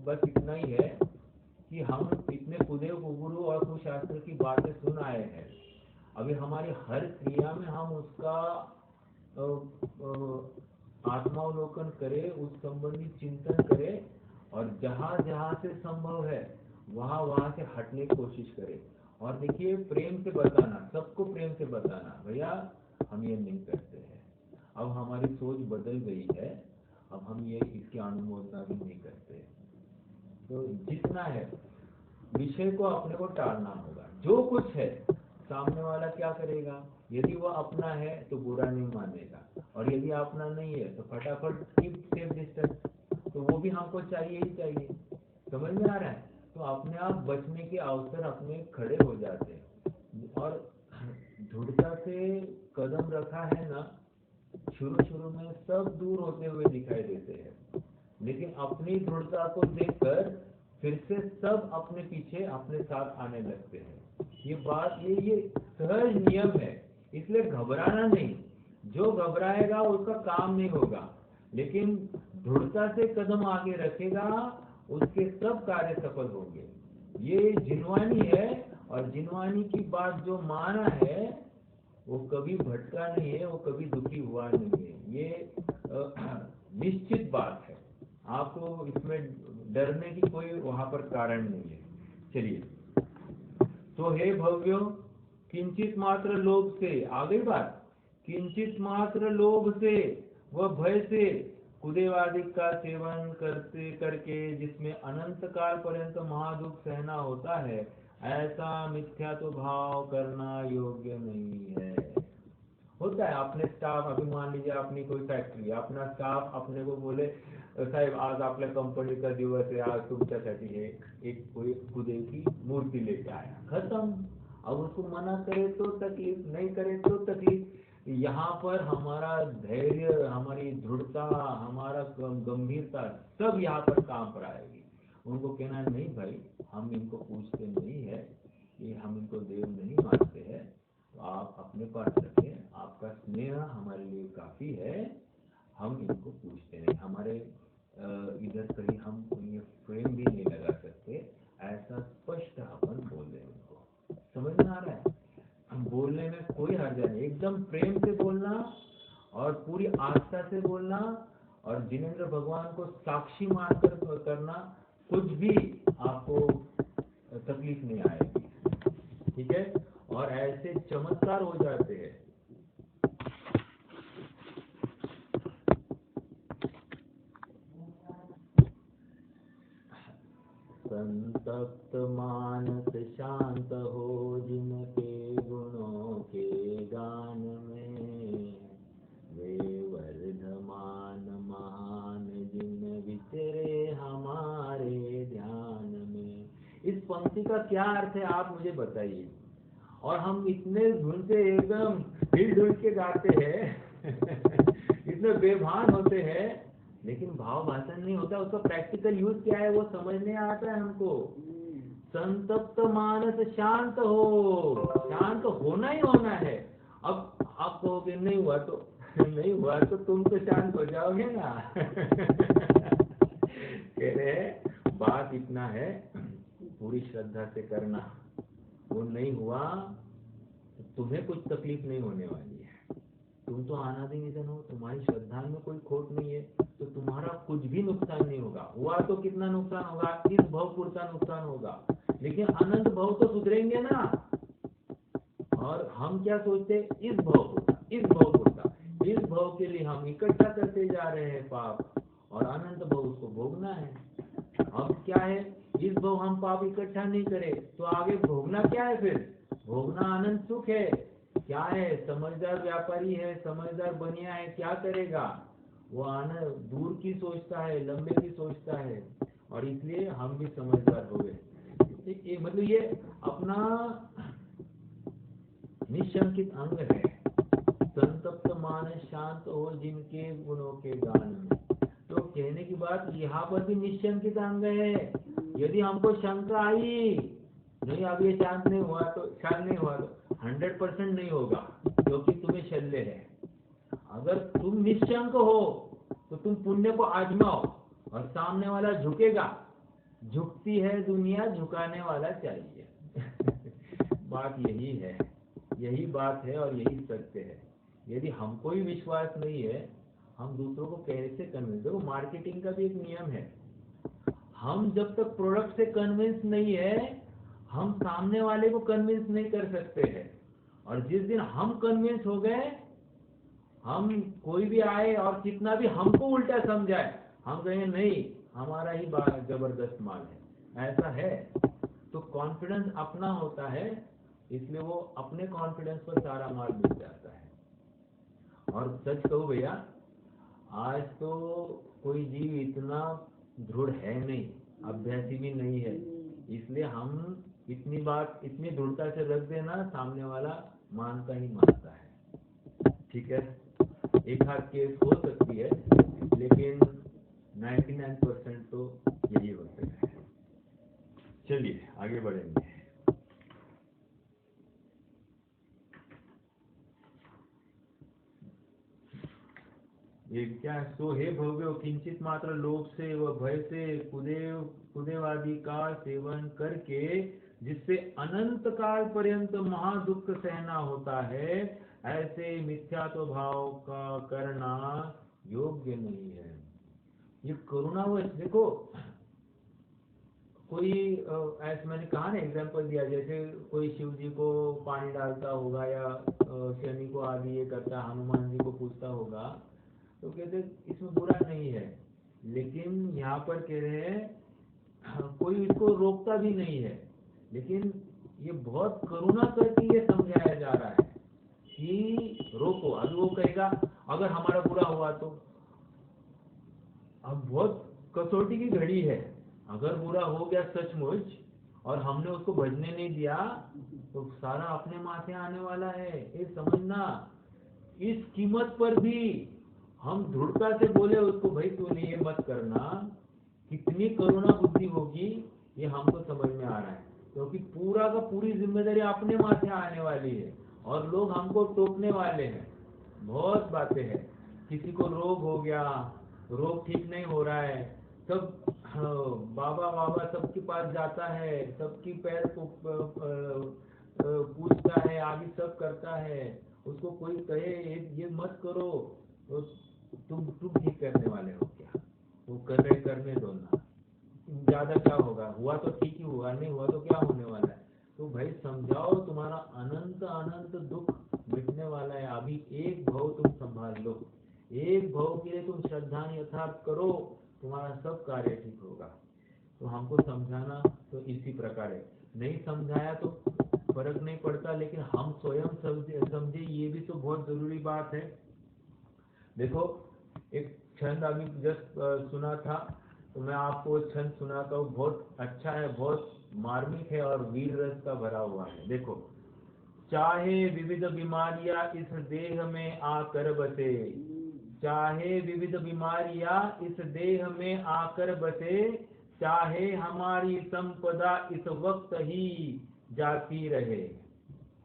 बस इतना ही है कि हम इतने खुदे गुरु और कुशास्त्र की बातें सुन आए हैं। अभी हमारी हर क्रिया में हम उसका आत्मावलोकन करें, उस संबंधी चिंतन करें, और जहाँ जहाँ से संभव है वहाँ वहाँ से हटने की कोशिश करें। और देखिए, प्रेम से बताना, सबको प्रेम से बताना, भैया हम ये नहीं करते हैं, अब हमारी सोच बदल गई है, अब हम ये इसकी अनुमोदना भी नहीं करते। तो जितना है विषय को अपने को टालना होगा। जो कुछ है सामने वाला क्या करेगा, यदि वह अपना है तो बुरा नहीं मानेगा, और यदि अपना नहीं है तो फटाफट कीप सेफ डिस्टेंस, तो वो भी हमको चाहिए ही चाहिए। समझ में आ रहा है? तो अपने आप बचने के अवसर अपने खड़े हो जाते हैं। और दृढ़ता से कदम रखा है ना, शुरू में सब दूर होते हुए दिखाई देते हैं, लेकिन अपनी दृढ़ता को देखकर फिर से सब अपने पीछे अपने साथ आने लगते हैं। ये बात ये सहज नियम है, इसलिए घबराना नहीं। जो घबराएगा उसका काम नहीं होगा, लेकिन दृढ़ता से कदम आगे रखेगा, उसके सब कार्य सफल होंगे। ये जिनवानी है, और जिनवानी की बात जो माना है वो कभी भटका नहीं है, वो कभी दुखी हुआ नहीं है। ये निश्चित बात है, आपको इसमें डरने की कोई वहां पर कारण नहीं है। चलिए, तो हे भव्यों, किंचित मात्र लोभ से, आ गई बात, किंचित मात्र लोभ से व भय से कुदेवादिक का सेवन करते करके जिसमें अनंत काल पर्यंत महादुख सहना होता है, ऐसा मिथ्या तो भाव करना योग्य नहीं है। होता है अपने स्टाफ, अभी मान लीजिए अपनी कोई फॅक्टरी, अपना स्टाफ अपने को बोले साहेब आज आपल्या कंपनीचा दिवस है, आज तुमच्यासाठी एक कोई खुदे की मूर्ति लेके आया, खत्म। अब उसको मना करे तो तकलीफ, नहीं करे तो तकलीफ। यहाँ पर हमारा धैर्य, हमारी दृढ़ता, हमारा गंभीरता सब यहाँ पर काम पर आएगी। उनको कहना नहीं भाई, हम इनको पूछते नहीं है, ये हम इनको देव नहीं मानते हैं, तो आप अपने पास रखें, आपका स्नेह हमारे लिए काफी है, हम इनको पूछते नहीं, हमारे इधर कहीं हम ये फ्रेम भी नहीं लगा सकते, ऐसा स्पष्ट अपन बोल दें उनको। समझ में आ रहा है? हम बोलने में कोई हर्ज नहीं, एकदम प्रेम से बोलना और पूरी आस्था से बोलना, और जिनेंद्र भगवान को साक्षी मानकर करना, कुछ भी आपको तकलीफ नहीं आएगी। ठीक है? और ऐसे चमत्कार हो जाते हैं। संतप्त मानस शांत हो जिनके गुणों के गान में, वे वर्धमान महान जिन विचरे हमारे ध्यान में। इस पंक्ति का क्या अर्थ है आप मुझे बताइए। और हम इतने धुन से एकदम हिल डुल के गाते हैं इतने बेभान होते हैं, लेकिन भाव भाषण नहीं होता, उसका प्रैक्टिकल यूज क्या है वो समझ नहीं आता है हमको। संतप्त मानस शांत हो, शांत होना ही होना है। अब आप कहोगे नहीं हुआ तो नहीं हुआ तो तुम तो शांत हो जाओगे ना कह रहे बात इतना है, पूरी श्रद्धा से करना, वो नहीं हुआ तो तुम्हें कुछ तकलीफ नहीं होने वाली है। तुम तो अनादि निधन हो, तुम्हारी श्रद्धा में कोई खोट नहीं है, तो तुम्हारा कुछ भी नुकसान नहीं होगा। हुआ तो कितना नुकसान होगा, इस भव पूर्ता नुकसान होगा, लेकिन अनंत भव तो सुधरेंगे ना। और हम क्या सोचते, इस भव पूर्ता, इस भव पूर्ता, इस भव के लिए हम इकट्ठा करते जा रहे हैं पाप, और अनंत भव उसको भोगना है। अब क्या है, इस भव हम पाप इकट्ठा नहीं करें तो आगे भोगना क्या है, फिर भोगना अनंत सुख है। क्या है, समझदार व्यापारी है, समझदार बनिया है, क्या करेगा वो, आना दूर की सोचता है, लंबे की सोचता है, और इसलिए हम भी समझदार हो गए। मतलब ये अपना निशंकित अंग है। संतप्त मानस शांत हो जिनके गुणों के गान में। तो कहने की बात यहाँ पर भी निशंकित अंग है। यदि हमको शंका आई नहीं अब ये शांत नहीं हुआ तो 100% नहीं होगा, क्योंकि तुम्हें शल्य है। अगर तुम निशंक हो तो तुम पुण्य को आजमाओ और सामने वाला झुकेगा। झुकती है दुनिया, झुकाने वाला चाहिए। बात यही है, यही बात है और यही सत्य है। यदि हमको ही विश्वास नहीं है, हम दूसरों को कैसे कन्विंस? देखो मार्केटिंग का भी एक नियम है, हम जब तक प्रोडक्ट से कन्विंस नहीं है, हम सामने वाले को कन्विंस नहीं कर सकते हैं। और जिस दिन हम कन्विंस हो गए, हम कोई भी आए और कितना भी हमको उल्टा समझाए, हम कहेंगे नहीं हमारा ही जबरदस्त माल है, ऐसा है। तो कॉन्फिडेंस अपना होता है, इसलिए वो अपने कॉन्फिडेंस पर सारा माल मिल जाता है। और सच कहूँ भैया, आज तो कोई जीव इतना दृढ़ है नहीं, अभ्यासी भी नहीं है, इसलिए हम इतनी बात इतनी दृढ़ता से रख देना, सामने वाला मानता ही मानता है। ठीक है, एक हाथ केस हो सकती है, लेकिन 99% तो यही होते हैं। चलिए आगे बढ़ेंगे। ये क्या? सो हे भव्य, किंचित मात्र लोभ से व भय से कुदेवादि का सेवन करके जिससे अनंत काल पर्यंत महादुख सहना होता है, ऐसे मिथ्यात्व भाव का करना योग्य नहीं है। ये करुणावश देखो, कोई ऐसे मैंने कहा ना, एग्जाम्पल दिया, जैसे कोई शिव जी को पानी डालता होगा या शनि को आदि ये करता, हनुमान जी को पूछता होगा, तो कहते इसमें बुरा नहीं है। लेकिन यहाँ पर कह रहे हैं कोई इसको रोकता भी नहीं है, लेकिन ये बहुत करुणा करके ये समझाया जा रहा है कि रोको। अभी वो कहेगा अगर हमारा बुरा हुआ तो, अब बहुत कसौटी की घड़ी है, अगर बुरा हो गया सचमुच और हमने उसको भजने नहीं दिया तो सारा अपने माथे आने वाला है, ये समझना। इस कीमत पर भी हम दृढ़ता से बोले उसको, भाई तूने ये मत करना, कितनी करुणा बुद्धि होगी ये हमको समझ में आ रहा है। क्योंकि पूरा का पूरी जिम्मेदारी अपने माथे आने वाली है और लोग हमको टोकने वाले हैं। बहुत बातें हैं, किसी को रोग हो गया, रोग ठीक नहीं हो रहा है, सब बाबा बाबा सबके पास जाता है, सबकी पैर को पूछता है, आगे सब करता है। उसको कोई कहे ये मत करो तो तुम ठीक करने वाले हो क्या? वो करने दो ना, ज्यादा क्या होगा, हुआ तो ठीक ही हुआ, नहीं हुआ तो क्या होने वाला है। तो भाई समझाओ, तुम्हारा अनंत अनंत दुख मिटने वाला है। अभी एक भाव तुम संभाल लो, एक भाव के लिए तुम श्रद्धा यथार्थ करो, तुम्हारा सब कार्य ठीक होगा। तो हमको समझाना तो इसी प्रकार है, नहीं समझाया तो फर्क नहीं पड़ता, लेकिन हम स्वयं समझे ये भी तो बहुत जरूरी बात है। देखो एक छंद अभी जस्ट सुना था, तो मैं आपको छंद सुनाता हूँ, बहुत अच्छा है, बहुत मार्मिक है और वीर रस का भरा हुआ है। देखो, चाहे विविध बीमारियां इस देह में आकर बसे, चाहे विविध बीमारियां इस देह में आकर बसे, चाहे हमारी संपदा इस वक्त ही जाती रहे।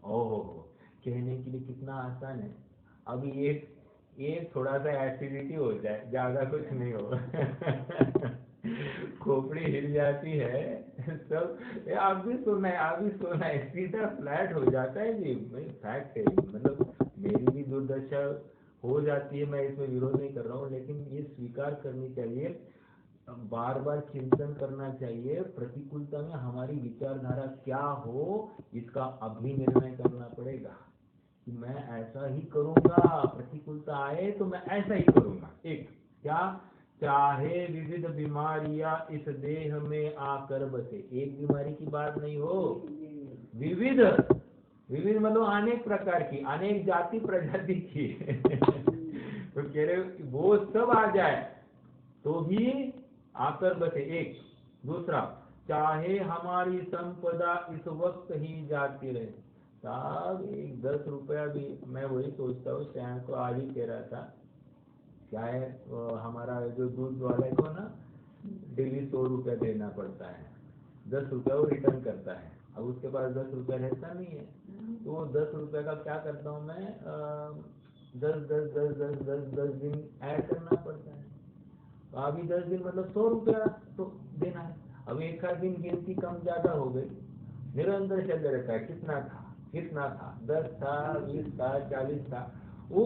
ओहो, कहने के लिए कितना आसान है। अभी एक थोड़ा सा एसिडिटी हो जाए, ज्यादा कुछ नहीं हो खोपड़ी हिल जाती है सब, आप भी सोना है, सीधा फ्लैट हो जाता है जी, भाई फैक्ट है। मतलब मेरी भी दुर्दशा हो जाती है, मैं इसमें विरोध नहीं कर रहा हूँ, लेकिन ये स्वीकार करनी चाहिए, बार बार चिंतन करना चाहिए। प्रतिकूलता में हमारी विचारधारा क्या हो, इसका अभी निर्णय करना पड़ेगा कि मैं ऐसा ही करूंगा, प्रतिकूलता आए तो मैं ऐसा ही करूंगा। एक क्या, चाहे विविध बीमारियां इस देह में आकर बसे, एक बीमारी की बात नहीं हो, विविध मतलब अनेक प्रकार की, अनेक जाति प्रजाति की तो कह रहे वो सब आ जाए तो भी आकर बसे। एक दूसरा, चाहे हमारी संपदा इस वक्त ही जाती रहे। साहब एक 10 रुपया भी, मैं वही सोचता हूँ, शायद को आज ही कह रहा था, क्या है हमारा जो दूध वाले को ना डेली 100 रुपया देना पड़ता है, 10 रुपया वो रिटर्न करता है। अब उसके पास 10 रुपया रहता नहीं है, तो वो 10 रुपये का क्या करता हूँ मैं, 10 दिन ऐड करना पड़ता है। तो अभी 10 दिन मतलब 100 रुपया तो देना है। अब एक आध दिन गिनती कम ज्यादा हो गई, निरंतर चल रहता है, कितना था 10 था, 20 था, 40 था, वो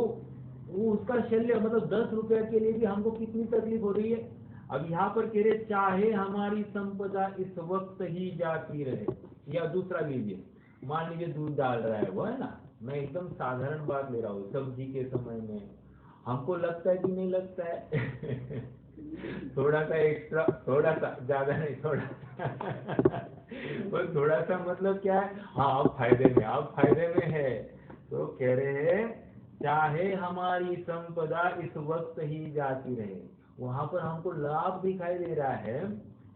उसका शल्य, मतलब 10 रुपया के लिए भी हमको कितनी तकलीफ हो रही है। अब यहाँ पर कह रहे चाहे हमारी संपदा इस वक्त ही जाती रहे। या दूसरा लीजिए, मान लीजिए दूध डाल रहा है वो, है ना, मैं एकदम साधारण बात ले रहा हूँ, सब्जी के समय में हमको लगता है कि नहीं लगता है थोड़ा सा एक्स्ट्रा, थोड़ा सा ज्यादा नहीं, थोड़ा बस थोड़ा सा, मतलब क्या है, हाँ आप फायदे में है। तो कह रहे हैं चाहे हमारी संपदा इस वक्त ही जाती रहे, वहां पर हमको लाभ दिखाई दे रहा है,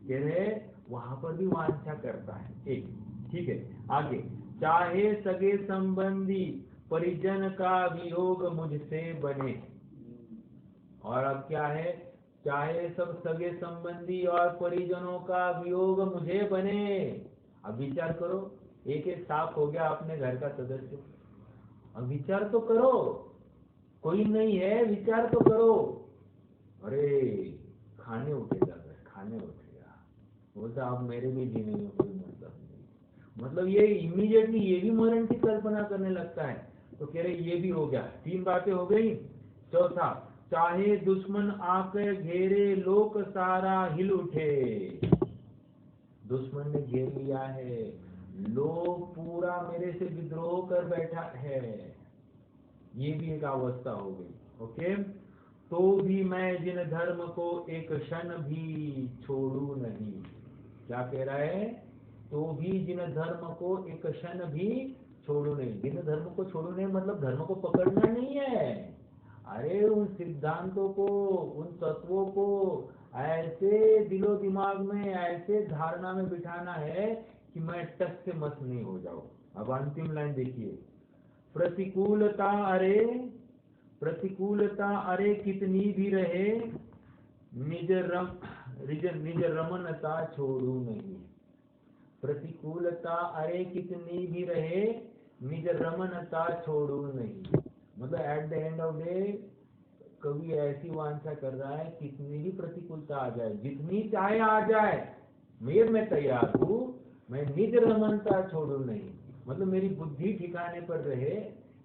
कह रहे वहां पर भी वांछा करता है। एक ठीक है, आगे, चाहे सगे संबंधी परिजन का वियोग मुझसे बने। और अब क्या है, चाहे सब सगे संबंधी और परिजनों का वियोग मुझे बने। अब विचार करो, एक साफ हो गया अपने घर का सदस्य, अब विचार तो करो, कोई नहीं है, विचार तो करो, अरे खाने उठेगा, बोलता अब मेरे भी जीने में कोई मतलब नहीं, मतलब ये इमीडिएटली ये भी मरण की कल्पना करने लगता है। तो कह रहे ये भी हो गया, 3 बातें हो गई। चौथा, चाहे दुश्मन आकर घेरे लोक सारा हिल उठे। दुश्मन ने घेर लिया है, लोग पूरा मेरे से विद्रोह कर बैठा है, ये भी एक अवस्था हो गई। ओके, तो भी मैं जिन धर्म को एक क्षण भी छोड़ू नहीं। क्या कह रहा है, तो भी जिन धर्म को एक क्षण भी छोड़ू नहीं। जिन धर्म को छोड़ू नहीं मतलब धर्म को पकड़ना नहीं है, अरे उन सिद्धांतों को, उन तत्वों को ऐसे दिलो दिमाग में, ऐसे धारणा में बिठाना है कि मैं टस से मस नहीं हो जाऊं। अब अंतिम लाइन देखिए, प्रतिकूलता अरे कितनी भी रहे, निज रमनता छोड़ू नहीं। प्रतिकूलता अरे कितनी भी रहे, निज रमनता छोड़ू नहीं। मतलब at the end of day कभी ऐसी वांछा कर रहा है, कितनी भी प्रतिकूलता आ जाए, जितनी चाहे आ जाए, मैं तैयार हूँ, मैं निज रमनता छोड़ू नहीं। मतलब मेरी बुद्धि ठिकाने पर रहे,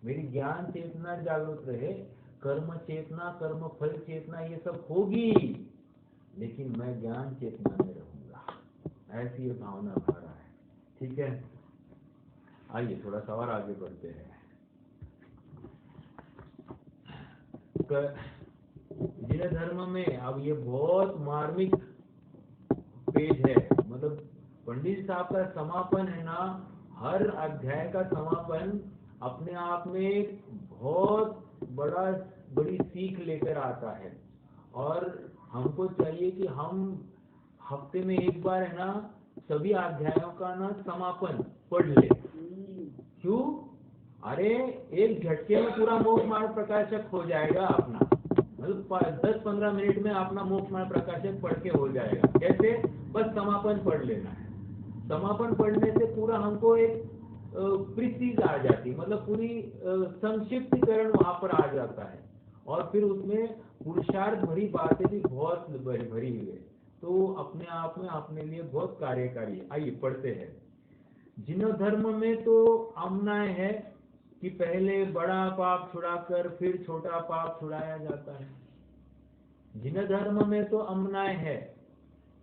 मेरी ज्ञान चेतना जागृत रहे, कर्म चेतना, कर्म फल चेतना ये सब होगी, लेकिन मैं ज्ञान चेतना में रहूंगा, ऐसी ये भावना भरा है। ठीक है, आइए थोड़ा सा और आगे बढ़ते हैं। जिन धर्म में, अब ये बहुत मार्मिक पेज है, मतलब पंडित साहब का समापन है ना, हर अध्याय का समापन अपने आप में एक बहुत बड़ी सीख लेकर आता है। और हमको चाहिए कि हम हफ्ते में एक बार है ना सभी अध्यायों का ना समापन पढ़ ले। क्यों, अरे एक झटके में पूरा मोक्ष मार्ग प्रकाशक हो जाएगा अपना, मतलब 10-15 मिनट में अपना मोक्ष मार्ग प्रकाशक पढ़ के हो जाएगा। कैसे, बस समापन पढ़ लेना है। समापन पढ़ने से पूरा हमको एक प्रीसीज आ जाती, मतलब पूरी संक्षिप्तीकरण वहां पर आ जाता है, और फिर उसमें पुरुषार्थ भरी बातें भी बहुत भरी हुई है, तो अपने आप में अपने लिए बहुत कार्यकारी है। आइए पढ़ते हैं। जिन धर्म में तो अमनाय है कि पहले बड़ा पाप छुड़ाकर फिर छोटा पाप छुड़ाया जाता है। जिन धर्म में तो अमनाय है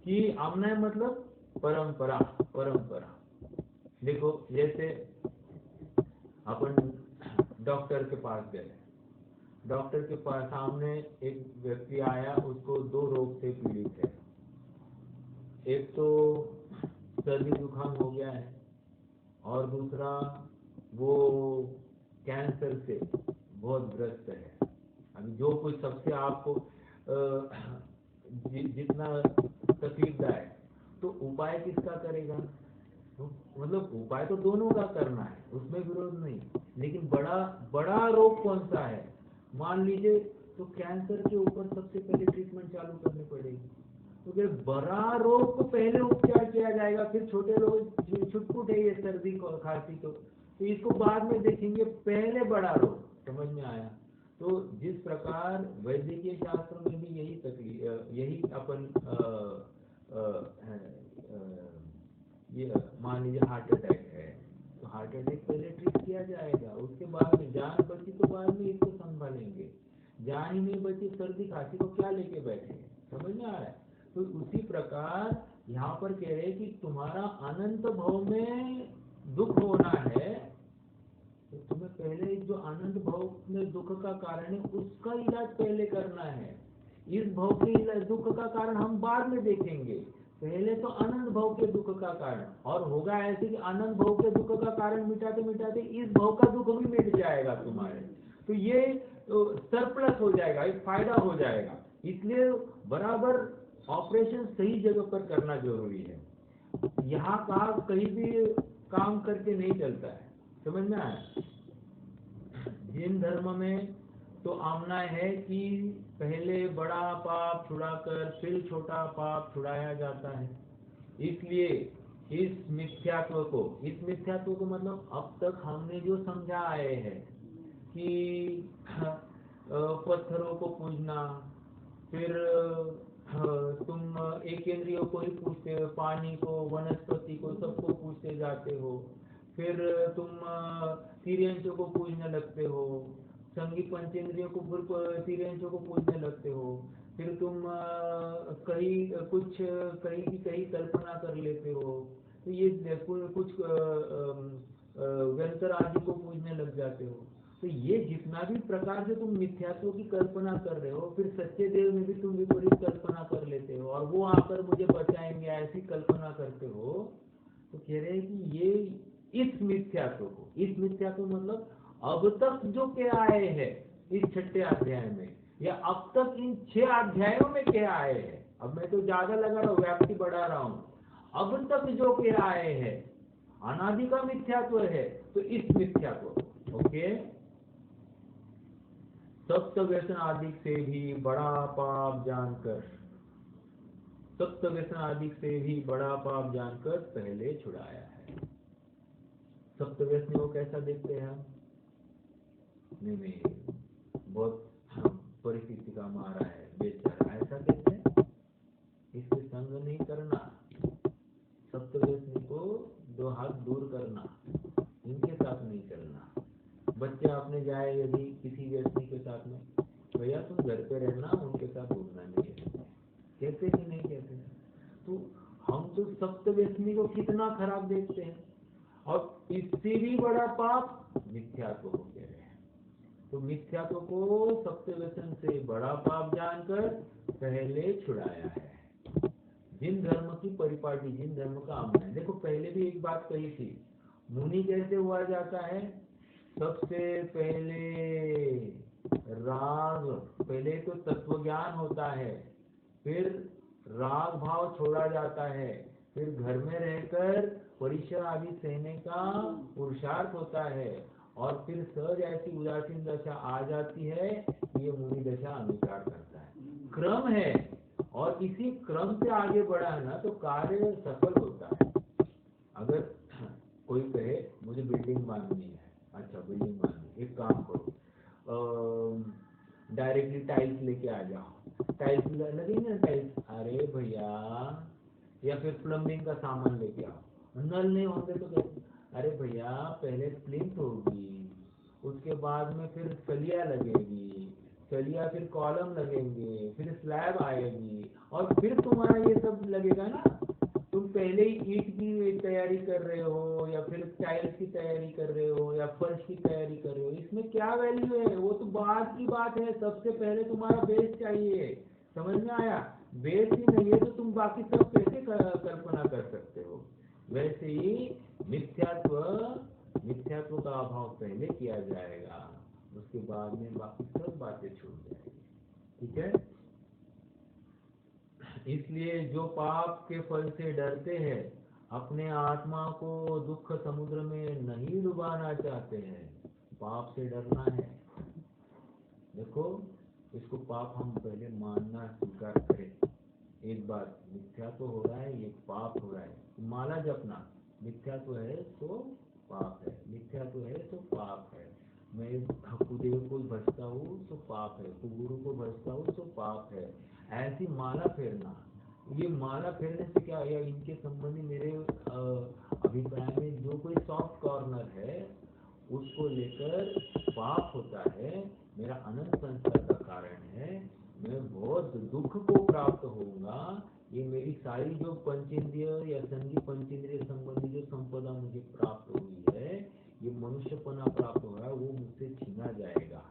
कि अमनाय मतलब परंपरा। देखो जैसे अपन डॉक्टर के पास गए, डॉक्टर के पास सामने एक व्यक्ति आया, उसको 2 रोग से पीड़ित है। एक तो सर्दी जुकाम हो गया है, और दूसरा वो कैंसर से बहुत ग्रस्त है। अभी जो कुछ सबसे आपको जितना तकलीफदायक, तो उपाय किसका करेगा? मतलब उपाय तो दोनों का करना है, उसमें विरोध नहीं, लेकिन बड़ा रोग कौन सा है मान लीजिए, तो कैंसर के ऊपर सबसे पहले ट्रीटमेंट चालू करनी पड़ेगी। तो फिर बड़ा रोग को पहले उपचार किया जाएगा, फिर छोटे रोग छुटपुट है ये सर्दी खांसी तो इसको बाद में देखेंगे, पहले बड़ा रोग। समझ में आया? तो जिस प्रकार वैद्यकीय शास्त्र में भी यही तकलीफ, यही अपन ये मान लीजिए हार्ट अटैक है, तो हार्ट अटैक पहले ट्रीट किया जाएगा, उसके बाद में जान बची तो बाद में इसको संभालेंगे, जान ही नहीं बची सर्दी खांसी को क्या लेके बैठे। समझ में आ रहा है? तो उसी प्रकार यहाँ पर कह रहे कि तुम्हारा अनंत भव में दुख होना है, तो तुम्हें पहले जो अनंत भव में दुख का कारण है उसका इलाज पहले करना है। इस भव के दुख का कारण हम बाद में देखेंगे, पहले तो अनंत भव के दुख का कारण। और होगा ऐसे कि अनंत भव के दुख का कारण मिटाते मिटाते इस भव का दुख भी मिट जाएगा तुम्हारे, तो ये सरप्लस हो जाएगा, एक फायदा हो जाएगा। इसलिए बराबर ऑपरेशन सही जगह पर करना जरूरी है। यहाँ कहा कहीं भी काम करके नहीं चलता है। समझ में आया? जैन धर्म में तो आमना है कि पहले बड़ा पाप छुड़ाकर फिर छोटा पाप छुड़ाया जाता है। इसलिए इस मिथ्यात्व को मतलब अब तक हमने जो समझा आए हैं कि पत्थरों को पूजना, फिर तुम एक इंद्रियों को ही पूछते हो, पानी को, वनस्पति को, सबको पूछते जाते हो, फिर तुम तिर्यंचों को पूजने लगते हो, संगी पंचेंद्रियों को तिर्यंचों को पूजने लगते हो, फिर तुम कहीं की कहीं कल्पना कर लेते हो, तो ये कुछ व्यंतर आदि को पूजने लग जाते हो। तो ये जितना भी प्रकार से तुम मिथ्यात्व की कल्पना कर रहे हो, फिर सच्चे देव में भी तुम विपरीत कल्पना कर लेते हो और वो आकर मुझे बचाएंगे ऐसी कल्पना करते हो। तो कह रहे हैं कि ये इस मिथ्यात्व मतलब अब तक जो क्या आए हैं इस 6ठे अध्याय में, या अब तक इन 6 अध्यायों में क्या आए हैं, अब मैं तो ज्यादा लगा रहा हूँ, व्याप्ति बढ़ा रहा हूँ, अब तक जो क्या आए हैं अनादि का मिथ्यात्व है, तो इस मिथ्यात्व ओके। सप्त व्यसन आदि से भी बड़ा पाप जानकर, सप्त व्यसन आदि से भी बड़ा पाप जानकर पहले छुड़ाया है। सप्त व्यसन को कैसा देखते हैं हम? नहीं बहुत परिस्थिति का मारा है, बेचारा, ऐसा कहते हैं। इससे संग नहीं करना, सप्त व्यसन को 2 हाथ दूर करना, इनके साथ नहीं चलना। बच्चे आपने जाए यदि किसी व्यक्ति के साथ में, भैया तुम घर पे रहना, उनके साथ घूमना नहीं है, कहते कि नहीं कहते? तो हम तो सप्त व्यसनी को कितना खराब देखते हैं, और इससे भी बड़ा पाप मिथ्यात्व को कह रहे हैं। तो मिथ्यात्व को सप्त व्यसन से बड़ा पाप जानकर पहले छुड़ाया है। जिन धर्म की परिपाटी, जिन धर्म का आमना है। देखो पहले भी एक बात कही थी, मुनि कैसे हुआ जाता है? सबसे पहले राग, पहले तो तत्व ज्ञान होता है, फिर राग भाव छोड़ा जाता है, फिर घर में रहकर परिश्रम आदि सहने का पुरुषार्थ होता है, और फिर सहज ऐसी उदासीन दशा आ जाती है, ये मुनि दशा अनुसार करता है। क्रम है, और इसी क्रम से आगे बढ़ा है ना तो कार्य सफल होता है। अगर कोई कहे मुझे बिल्डिंग बांधनी है, अच्छा बिल्डिंग बांधनी, एक काम करो, डायरेक्टली टाइल्स लेके आ जाओ, टाइल्स लगेंगे ना टाइल्स, अरे भैया, या फिर प्लम्बिंग का सामान लेके आओ, नल नहीं होंगे तो कैसे? अरे भैया पहले प्लिंथ होगी, उसके बाद में फिर सलिया लगेगी, सलिया फिर कॉलम लगेंगे, फिर स्लैब आएगी, और फिर तुम्हारा ये सब लगेगा ना। तुम पहले ही ईंट की तैयारी कर रहे हो, या फिर टाइल्स की तैयारी कर रहे हो, या फर्श की तैयारी कर रहे हो, इसमें क्या वैल्यू है? वो तो बाद की बात है, सबसे पहले तुम्हारा बेस चाहिए। समझ में आया? बेस ही नहीं है तो तुम बाकी सब कैसे कल्पना कर सकते हो? वैसे ही मिथ्यात्व का अभाव पहले किया जाएगा, उसके बाद में बाकी सब बातें छूट जाएगी। ठीक है? इसलिए जो पाप के फल से डरते हैं अपने आत्मा को दुख समुद्र में नहीं डुबाना चाहते हैं। पाप से डरना है। देखो, इसको पाप हम पहले मानना स्वीकार करें। एक बार मिथ्या तो हो रहा है, ये पाप हो रहा है। माला जपना मिथ्या तो है तो पाप है, मिथ्या तो है तो पाप है। मैं कुदेव को भजता हूँ तो पाप है, कुगुरु को भजता हूँ तो पाप है। ऐसी माला फेरना, ये माला फेरने से क्या है, इनके संबंधी मेरे अभिप्राय में जो कोई सॉफ्ट कॉर्नर है उसको लेकर पाप होता है, मेरा अनंत संसार का कारण है, मैं बहुत दुख को प्राप्त होऊंगा। ये मेरी सारी जो पंचेंद्रिय या संधि पंचेंद्रिय संबंधी जो संपदा मुझे प्राप्त हुई है, ये मनुष्यपना प्राप्त हो रहा है, वो मुझसे छीना जाएगा।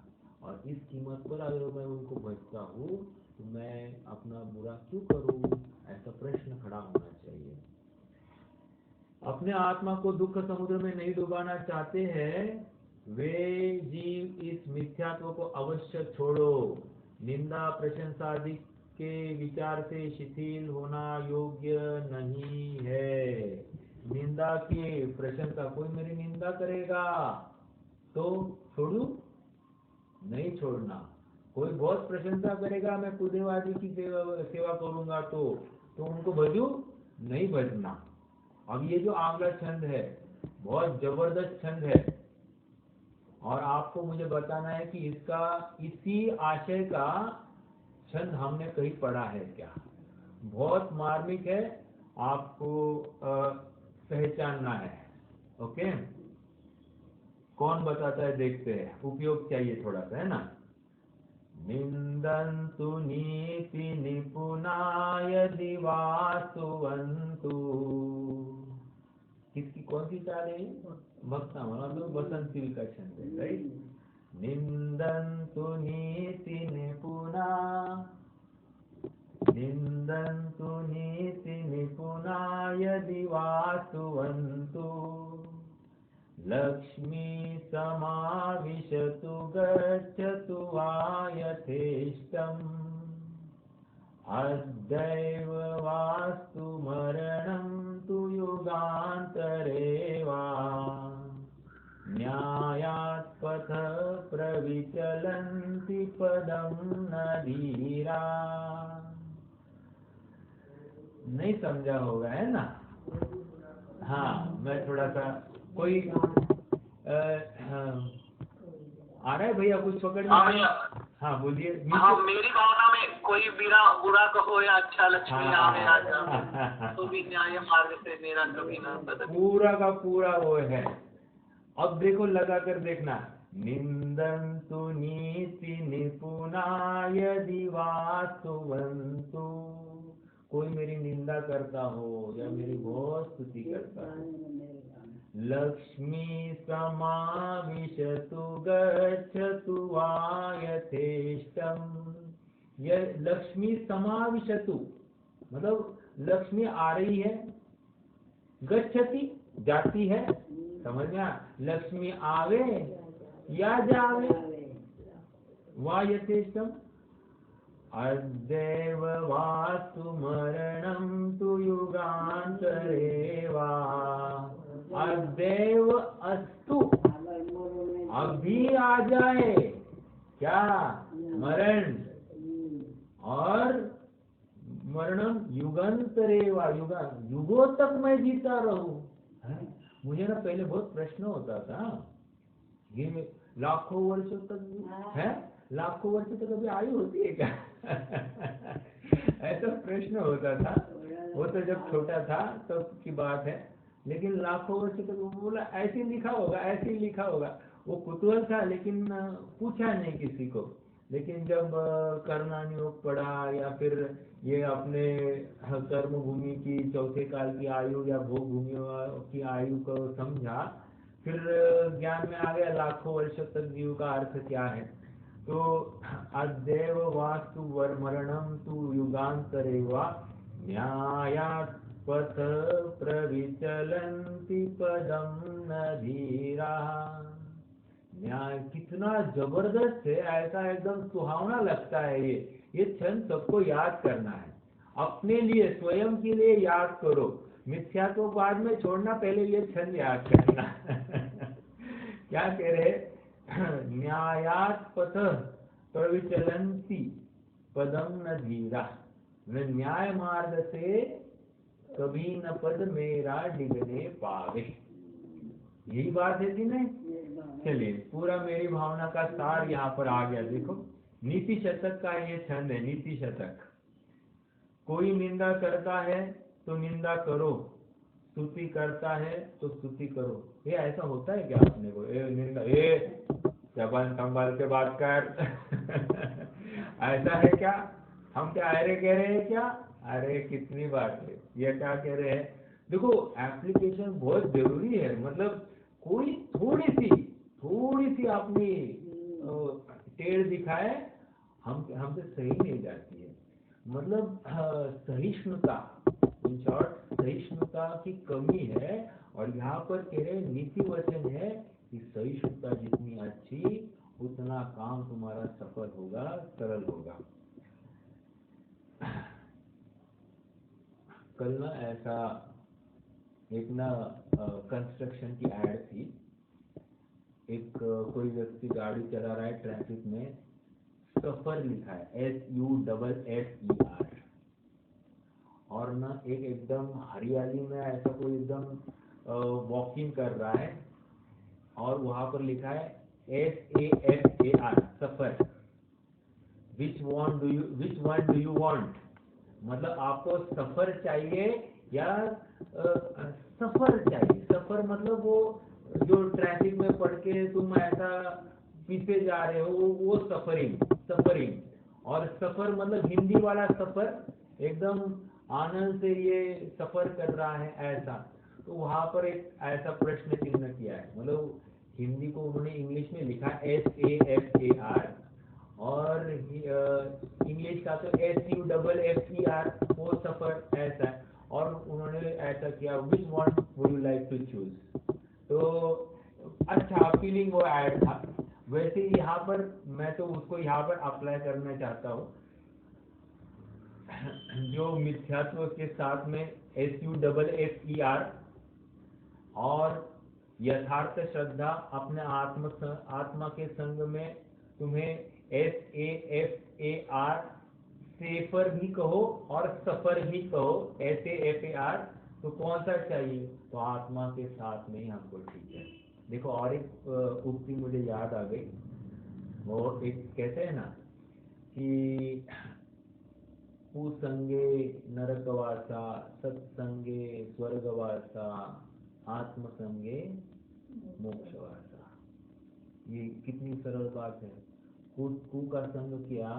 और इस कीमत पर अगर मैं उनको बचता हूँ तो मैं अपना बुरा क्यों करूँ, ऐसा प्रश्न खड़ा होना चाहिए। अपने आत्मा को दुख समुद्र में नहीं डुबाना चाहते हैं वे जीव इस मिथ्यात्व को अवश्य छोड़ो। निंदा प्रशंसा आदि के विचार से शिथिल होना योग्य नहीं है। निंदा की प्रशंसा, कोई मेरी निंदा करेगा तो छोड़ू, नहीं छोड़ना। कोई बहुत प्रशंसा करेगा, मैं कुलदेव आदि की सेवा करूंगा तो उनको भजू, नहीं भजना। अब ये जो आंवला छंद है बहुत जबरदस्त छंद है, और आपको मुझे बताना है कि इसका इसी आशय का छंद हमने कहीं पढ़ा है क्या। बहुत मार्मिक है, आपको पहचानना है। ओके, कौन बताता है देखते हैं, उपयोग चाहिए थोड़ा सा, है ना। निंदन्तु नीति निपुणाय दिवासुवन्तु। किसकी कौन सी चाल है? भक्ता मतलब बसंत का छंद है, राइट। निंदन्तु नीति निपुणा, निंदन्तु नीति निपुणाय दिवासुवन्तु। लक्ष्मी समाविशतु गच्छतु वा यथेष्टम्। अद्यैव वास्तु मरणं तु युगान्तरे वा। न्यायात् पथ प्रविचलन्ति पदं न धीरा। नहीं समझा होगा, है ना। हाँ, मैं थोड़ा सा कोई आ रहा है भैया, कुछ पकड़ में? हाँ बोलिए। हाँ, मेरी भावना में कोई बुरा कहो या अच्छा, लक्ष्मी आवे आ जाए तो भी न्याय मार्ग से मेरा कभी ना बदले। पूरा का पूरा वो है। अब देखो, लगा कर देखना। निंदन्तु नीति निपुणाय दिवासुवन्तु। कोई मेरी निंदा करता हो या मेरी बहुत स्तुति करता हो। लक्ष्मी समाविशतु गच्छतु वा यथेष्टम्। यह लक्ष्मी समाविशतु मतलब लक्ष्मी आ रही है, गच्छति जाती है, समझ में। लक्ष्मी आवे या जावे, वा यथेष्टम्। अद्यैव वास्तु मरणं तु युगान्तरे वा। अद्यैव अस्तु, अभी आ जाए क्या, मरण। और मरणम युगान्तरे वा, युगों तक मैं जीता रहूं। मुझे ना पहले बहुत प्रश्न होता था, ये लाखों वर्षों तक है, लाखों वर्षों तक अभी आयु होती है क्या? ऐसा प्रश्न होता था। वो तो जब छोटा था तब की बात है, लेकिन लाखों वर्षों तक वो बोला ऐसे लिखा होगा, ऐसे ही लिखा होगा। वो कुतूहल था, लेकिन पूछा नहीं किसी को। लेकिन जब कर्णानुयोग पढ़ा या फिर ये अपने कर्म भूमि की चौथे काल की आयु या भोग भूमि की आयु को समझा, फिर ज्ञान में आ गया लाखों वर्षों तक जीव का अर्थ क्या है। तो अद्यैव वास्तु मरणं तु युगान्तरे वा। न्यायात् पथ प्रविचलन्ति पदं न धीरा। न्याय कितना जबरदस्त है, ऐसा एकदम सुहावना लगता है। ये क्षण सबको याद करना है। अपने लिए स्वयं के लिए याद करो। मिथ्या को बाद में छोड़ना, पहले ये छंद याद करना। क्या कह रहे, न्यायात पथ प्रविचलन्ति पदम न धीरा, न्याय मार्ग से कभी न पद मेरा डिगने पावे। यही बात है थी ना। चलिए पूरा मेरी भावना का सार यहाँ पर आ गया। देखो नीति शतक का ये छंद है, नीति शतक। कोई निंदा करता है तो निंदा करो, स्तुति करता है तो स्तुति करो। ये ऐसा होता है क्या अपने को, निंदा, जबान संभाल के बात कर। ऐसा है क्या? हम क्या अरे कह रहे हैं क्या? अरे कितनी बात है, ये क्या कह रहे हैं? देखो एप्लीकेशन बहुत जरूरी है। मतलब कोई थोड़ी सी अपनी टेढ़ दिखाए, हमसे सही नहीं जाती है। मतलब सहिष्णुता, इन शॉर्ट सहिष्णुता की कमी है। और यहाँ पर कह रहे नीति वचन है कि सहिष्णुता जितनी अच्छी उतना काम तुम्हारा सफल होगा, सरल होगा। कल ना ऐसा एक ना कंस्ट्रक्शन की एड थी। एक कोई व्यक्ति गाड़ी चला रहा है, ट्रैफिक में सफर लिखा है, SUFFER। और ना एक एकदम हरियाली में ऐसा कोई एकदम वॉकिंग कर रहा है, और वहां पर लिखा है SAFAR, suffer. Which one do you want? मतलब आपको सफर चाहिए या सफर चाहिए? सफर मतलब वो जो ट्रैफिक में पड़ के तुम ऐसा पीछे जा रहे हो, वो सफरिंग। और सफर मतलब हिंदी वाला सफर, एकदम आनंद से ये सफर कर रहा है ऐसा। तो वहां पर एक ऐसा प्रश्न चिन्ह किया है। मतलब हिंदी को उन्होंने इंग्लिश में लिखा SAFAR, और इंग्लिश का तो SUFFER, वो सफर ऐसा है। और उन्होंने ऐसा किया, which one would you like to choose. तो अच्छा फीलिंग वो ऐड था। वैसे यहाँ पर मैं तो उसको यहाँ पर अप्लाई करना चाहता हूँ। जो मिथ्यात्व के साथ में SUFFER और यथार्थ श्रद्धा अपने आत्मा के संग में तुम्हें SAFAR, सेफर भी कहो और सफर भी कहो, SAFAR। तो कौन सा चाहिए? तो आत्मा के साथ में ही हमको ठीक है। देखो और एक उक्ति मुझे याद आ गई। वो एक कहते हैं ना कि कुसंगे नरकवासा, सत्संगे स्वर्गवासा, आत्मसंगे मोक्षवासा। ये कितनी सरल बात है। कु का संग किया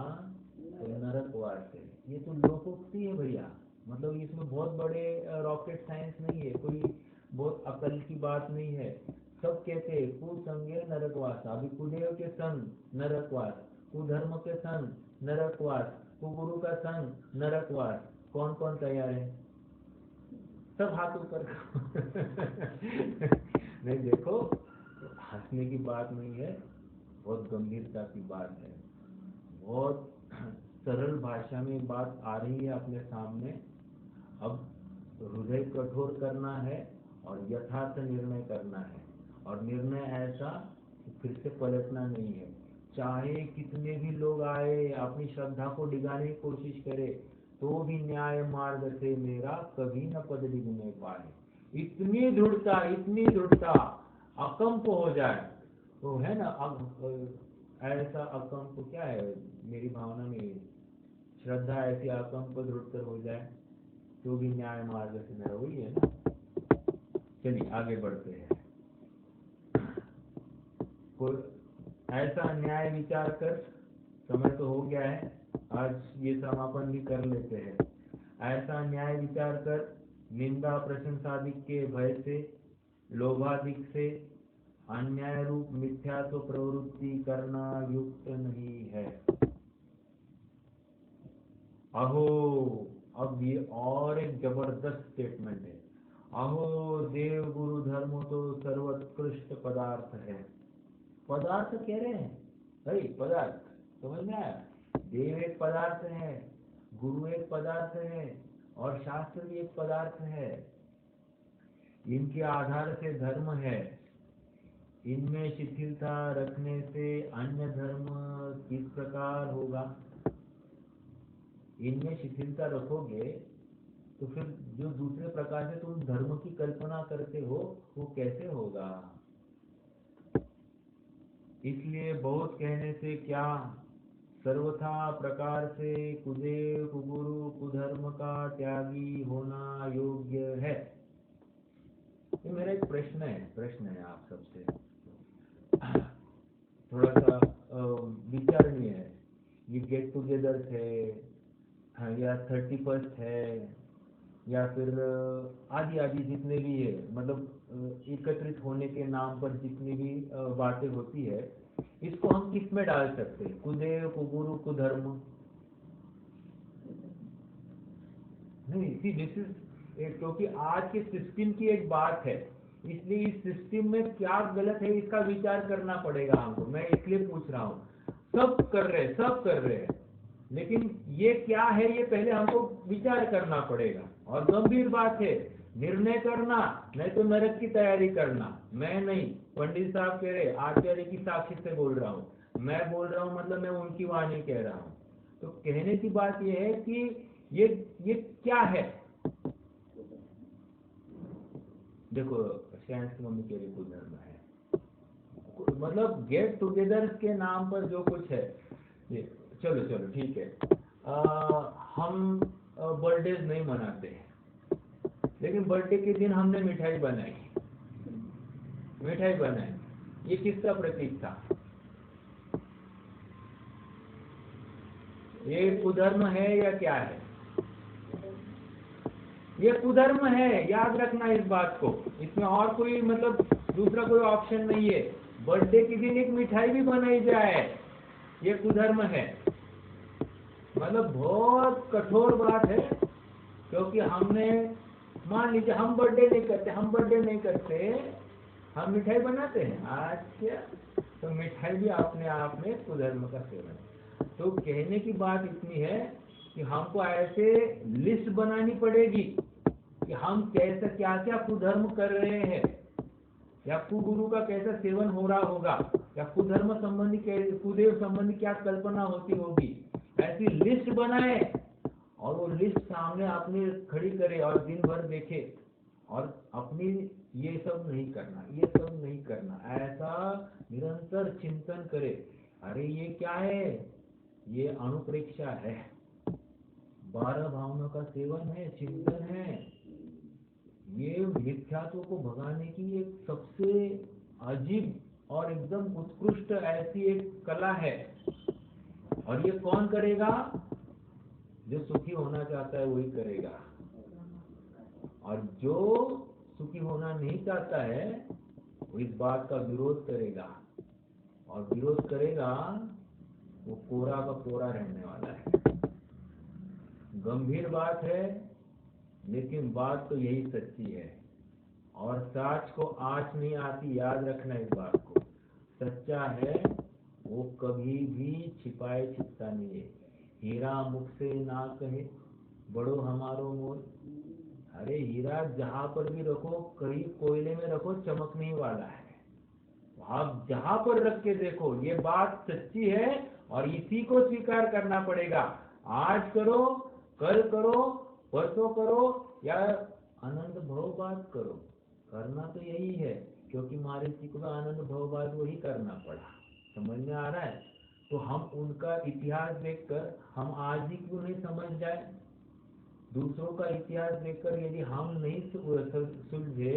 तो नरकवास है। ये तो लोकोक्ति है भैया। मतलब इसमें बहुत बड़े रॉकेट साइंस नहीं है, कोई बहुत अकल की बात नहीं है। सब कहते हैं कुसंगे नरकवास। अभी कुदेव के संग नरकवास, कुधर्म के संग नरकवास, कुगुरु का संग नरकवास। कौन कौन तैयार है? सब हाथ ऊपर। नहीं देखो, हंसने की बात नहीं है, बहुत गंभीरता की बात है। बहुत सरल भाषा में बात आ रही है अपने सामने। अब हृदय कठोर करना है और यथार्थ निर्णय करना है। और निर्णय ऐसा कि फिर से पलटना नहीं है। चाहे कितने भी लोग आए अपनी श्रद्धा को डिगाने की कोशिश करे, तो भी न्याय मार्ग से मेरा कभी न पद डिगने पाए। इतनी दृढ़ता अकंप हो जाए तो है ना। अब ऐसा अकंप क्या है मेरी भावना में, श्रद्धा ऐसी अकंप दृढ़तर हो जाए तो भी न्याय मार्ग से मेरा, वही है ना। चलिए आगे बढ़ते हैं। कोई ऐसा न्याय विचार कर, समय तो हो गया है, आज ये समापन भी कर लेते हैं। ऐसा न्याय विचार कर, निंदा प्रशंसादिक के भय से, लोभादिक से अन्याय रूप मिथ्या तो प्रवृत्ति करना युक्त नहीं है। अहो, अब ये और एक जबरदस्त स्टेटमेंट है। अहो देव गुरु धर्म तो सर्वोत्कृष्ट पदार्थ है। पदार्थ कह रहे हैं भाई, पदार्थ समझ में आया? देव एक पदार्थ है, गुरु एक पदार्थ है और शास्त्र भी एक पदार्थ है। इनके आधार से धर्म है। इनमें शिथिलता रखने से अन्य धर्म किस प्रकार होगा? इनमें शिथिलता रखोगे तो फिर जो दूसरे प्रकार से तुम धर्म की कल्पना करते हो वो कैसे होगा? इसलिए बहुत कहने से क्या, सर्वथा प्रकार से कुदेव कुगुरु कुधर्म का त्यागी होना योग्य है। ये मेरा एक प्रश्न है आप सबसे, थोड़ा सा विचारणीय है। ये गेट टुगेदर है या 31st है या फिर आदि जितने भी है, मतलब एकत्रित होने के नाम पर जितनी भी बातें होती है, इसको हम किस में डाल सकते हैं? कुदेव कुगुरु कुधर्म नहीं, सी दिस इज, क्योंकि आज के सिस्टम की एक बात है, इसलिए इस सिस्टम में क्या गलत है इसका विचार करना पड़ेगा हमको। मैं इसलिए पूछ रहा हूँ, सब कर रहे हैं, लेकिन ये क्या है ये पहले हमको विचार करना पड़ेगा। और गंभीर बात है, निर्णय करना नहीं तो नरक की तैयारी करना। मैं नहीं, पंडित साहब कह रहे, आचार्य की साक्षी से बोल रहा हूँ, मैं बोल रहा हूँ, मतलब मैं उनकी वाणी कह रहा हूँ। तो कहने की बात यह है कि ये क्या है? देखो, साइंस की मम्मी कह रही कुछ धर्म है, मतलब गेट टुगेदर के नाम पर जो कुछ है ये, चलो ठीक है। हम बर्थडे नहीं मनाते हैं, लेकिन बर्थडे के दिन हमने मिठाई बनाई, ये किसका प्रतीक था? ये कुधर्म है या क्या है? ये कुधर्म है, याद रखना इस बात को। इसमें और कोई मतलब दूसरा कोई ऑप्शन नहीं है। बर्थडे के दिन एक मिठाई भी बनाई जाए, ये कुधर्म है। मतलब बहुत कठोर बात है, क्योंकि हमने, मान लीजिए हम बर्थडे नहीं करते, हम मिठाई बनाते हैं। अच्छा, तो मिठाई भी अपने आप में कुधर्म का सेवन है। तो कहने की बात इतनी है कि हमको ऐसे लिस्ट बनानी पड़ेगी कि हम कैसे क्या क्या कुधर्म कर रहे हैं, या कुगुरु का कैसा सेवन हो रहा होगा, या कुधर्म संबंधी कुदेव संबंधी क्या कल्पना होती होगी। ऐसी लिस्ट बनाए और वो लिस्ट सामने अपनी खड़ी करे और दिन भर देखे और अपनी ये सब नहीं करना, ऐसा निरंतर चिंतन करे। अरे ये क्या है? ये अनुप्रेक्षा है, 12 भावनाओं का सेवन है, चिंतन है। ये मिथ्यात्व को भगाने की एक सबसे अजीब और एकदम उत्कृष्ट ऐसी एक कला है। और ये कौन करेगा? जो सुखी होना चाहता है वही करेगा, और जो सुखी होना नहीं चाहता है वो इस बात का विरोध करेगा, और विरोध करेगा वो कोरा का कोरा रहने वाला है। गंभीर बात है, लेकिन बात तो यही सच्ची है। और सच को आँच नहीं आती, याद रखना इस बात को। सच्चा है वो कभी भी छिपाए छिपता नहीं है। हीरा मुख से ना कहे बड़ो हमारो मोल। अरे हीरा जहां पर भी रखो, कहीं कोयले में रखो, चमकने वाला है। आप जहां पर रख के देखो, ये बात सच्ची है और इसी को स्वीकार करना पड़ेगा। आज करो, कल करो, परसों करो या अनंत भव बाद करो, करना तो यही है, क्योंकि महर्षि को आनंद भव बाद वही करना पड़ा। समझ में आ रहा है? तो हम उनका इतिहास देखकर हम आज ही क्यों नहीं समझ जाए? दूसरों का इतिहास देखकर यदि हम नहीं सुलझे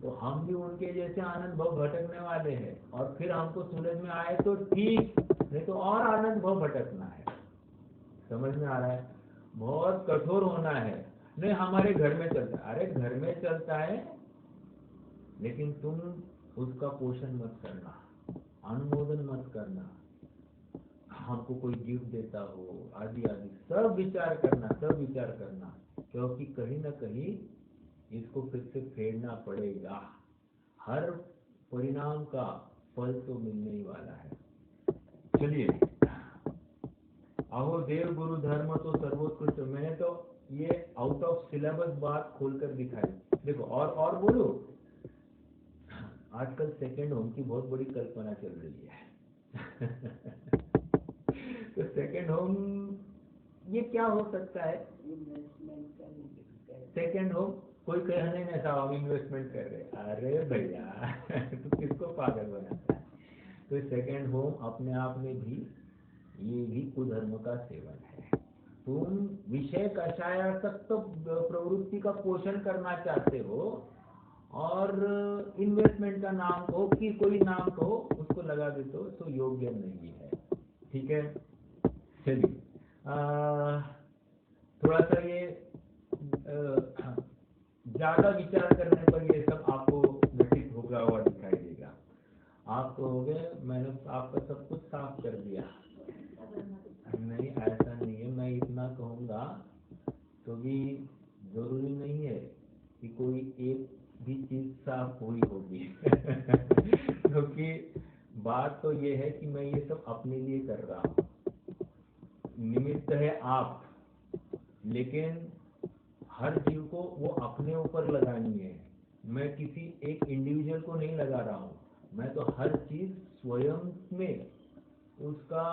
तो हम भी उनके जैसे आनंद भव भटकने वाले हैं। और फिर हमको समझ में आए तो ठीक, नहीं तो और आनंद भव भटकना है। समझ में आ रहा है? बहुत कठोर होना है। नहीं हमारे घर में चलता है, अरे घर में चलता है, लेकिन तुम उसका पोषण मत करना, अनुमोदन मत करना। हमको कोई गिफ्ट देता हो आदि आदि, सब विचार करना, क्योंकि कहीं ना कहीं इसको फिर से फेरना पड़ेगा। हर परिणाम का फल तो मिलने ही वाला है। चलिए अहो देव गुरु धर्म तो सर्वोत्कृष्ट। मैंने तो ये आउट ऑफ सिलेबस बात खोलकर दिखाई। देखो और बोलो, आजकल सेकेंड होम की बहुत बड़ी कल्पना चल रही है। तो सेकेंड होम ये क्या हो सकता है? सेकेंड होम कोई कहने नहीं था हम इन्वेस्टमेंट कर रहे। अरे भैया तू किसको पागल बनाता है? तो सेकेंड होम अपने आप में भी ये भी कुधर्म का सेवन है। तुम विषय कषायासक्त प्रवृत्ति का पोषण करना चाहते हो और इन्वेस्टमेंट का नाम कहो कि कोई नाम कहो उसको लगा देते हो, तो योग्य नहीं है। ठीक है, चलिए थोड़ा सा ये ज्यादा विचार करने पर ये सब आपको घटित होगा हुआ दिखाई देगा। आप कहोगे मैंने आपका सब कुछ साफ कर दिया। नहीं, ऐसा नहीं है। मैं इतना कहूँगा तो भी जरूरी नहीं है कि कोई एक भी चीज साफ हुई होगी। क्योंकि बात तो ये है कि मैं ये सब अपने लिए कर रहा हूँ, निमित्त है आप, लेकिन हर जीव को वो अपने ऊपर लगानी है। मैं किसी एक इंडिविजुअल को नहीं लगा रहा हूँ, मैं तो हर चीज स्वयं में उसका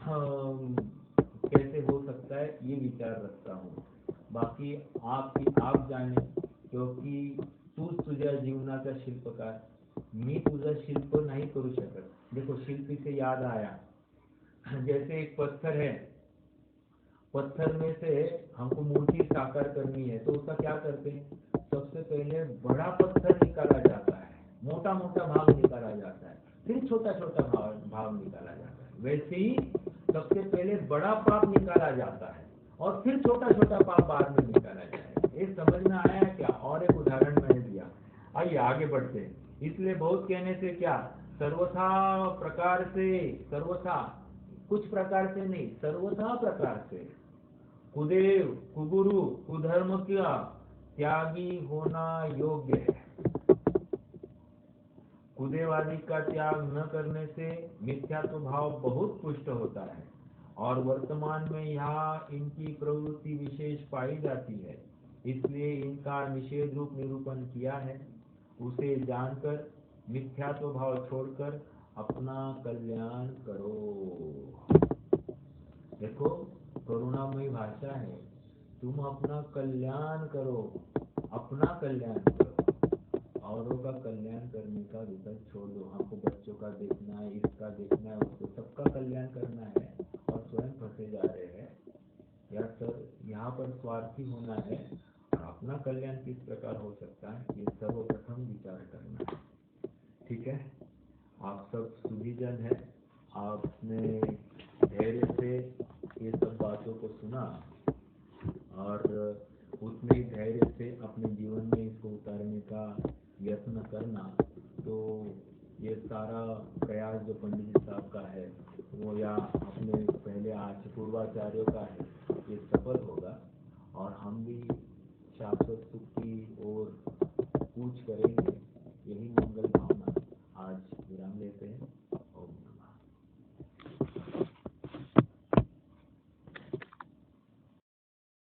कैसे हो सकता है ये विचार रखता हूँ। बाकी आप जाने, क्योंकि तूच तुझ्या जीवनाचा शिल्पकार, मी तुझा शिल्प नहीं करू शकत। देखो शिल्पी से याद आया, जैसे एक पत्थर है, पत्थर में से हमको मूर्ति साकार करनी है तो उसका क्या करते हैं? सबसे पहले बड़ा पत्थर निकाला जाता है, मोटा मोटा भाग निकाला जाता है, फिर छोटा छोटा भाग निकाला जाता है। वैसे ही सबसे पहले बड़ा पाप निकाला जाता है और फिर छोटा छोटा पाप बाद में निकाला जाएगा। ये समझ में आया है क्या? और एक उदाहरण मैंने दिया। आइए आगे बढ़ते हैं। इसलिए बहुत कहने से क्या, सर्वथा प्रकार से, सर्वथा कुछ प्रकार से नहीं, सर्वथा प्रकार से कुदेव कुगुरु कुधर्म का त्यागी होना योग्य है। कुदेवादी का त्याग न करने से मिथ्यात्व भाव बहुत पुष्ट होता है और वर्तमान में यहाँ इनकी प्रवृत्ति विशेष पाई जाती है। इसलिए इनका निषेध रूप निरूपण किया है। उसे जानकर मिथ्यात्व भाव छोड़कर अपना कल्याण करो। देखो करुणामयी भाषा है, तुम अपना कल्याण करो, अपना कल्याण करो, औरों का कल्याण करने का विकल्प छोड़ दो। हमको बच्चों का देखना है, इसका देखना है, उसको सबका कल्याण करना है और स्वयं फंसे जा रहे हैं। या सर यहाँ पर स्वार्थी होना है और अपना कल्याण किस प्रकार हो सकता है, ये सर्वप्रथम विचार करना है। ठीक है, आप सब सुधीजन है, आपने धैर्य से ये सब बातों को सुना और उतने ही धैर्य से अपने जीवन में इसको उतारने का यत्न करना, तो ये सारा प्रयास जो पंडित जी साहब का है वो या अपने पहले पूर्वाचार्यों का है, ये सफल होगा और हम भी शाश्वत सुख की ओर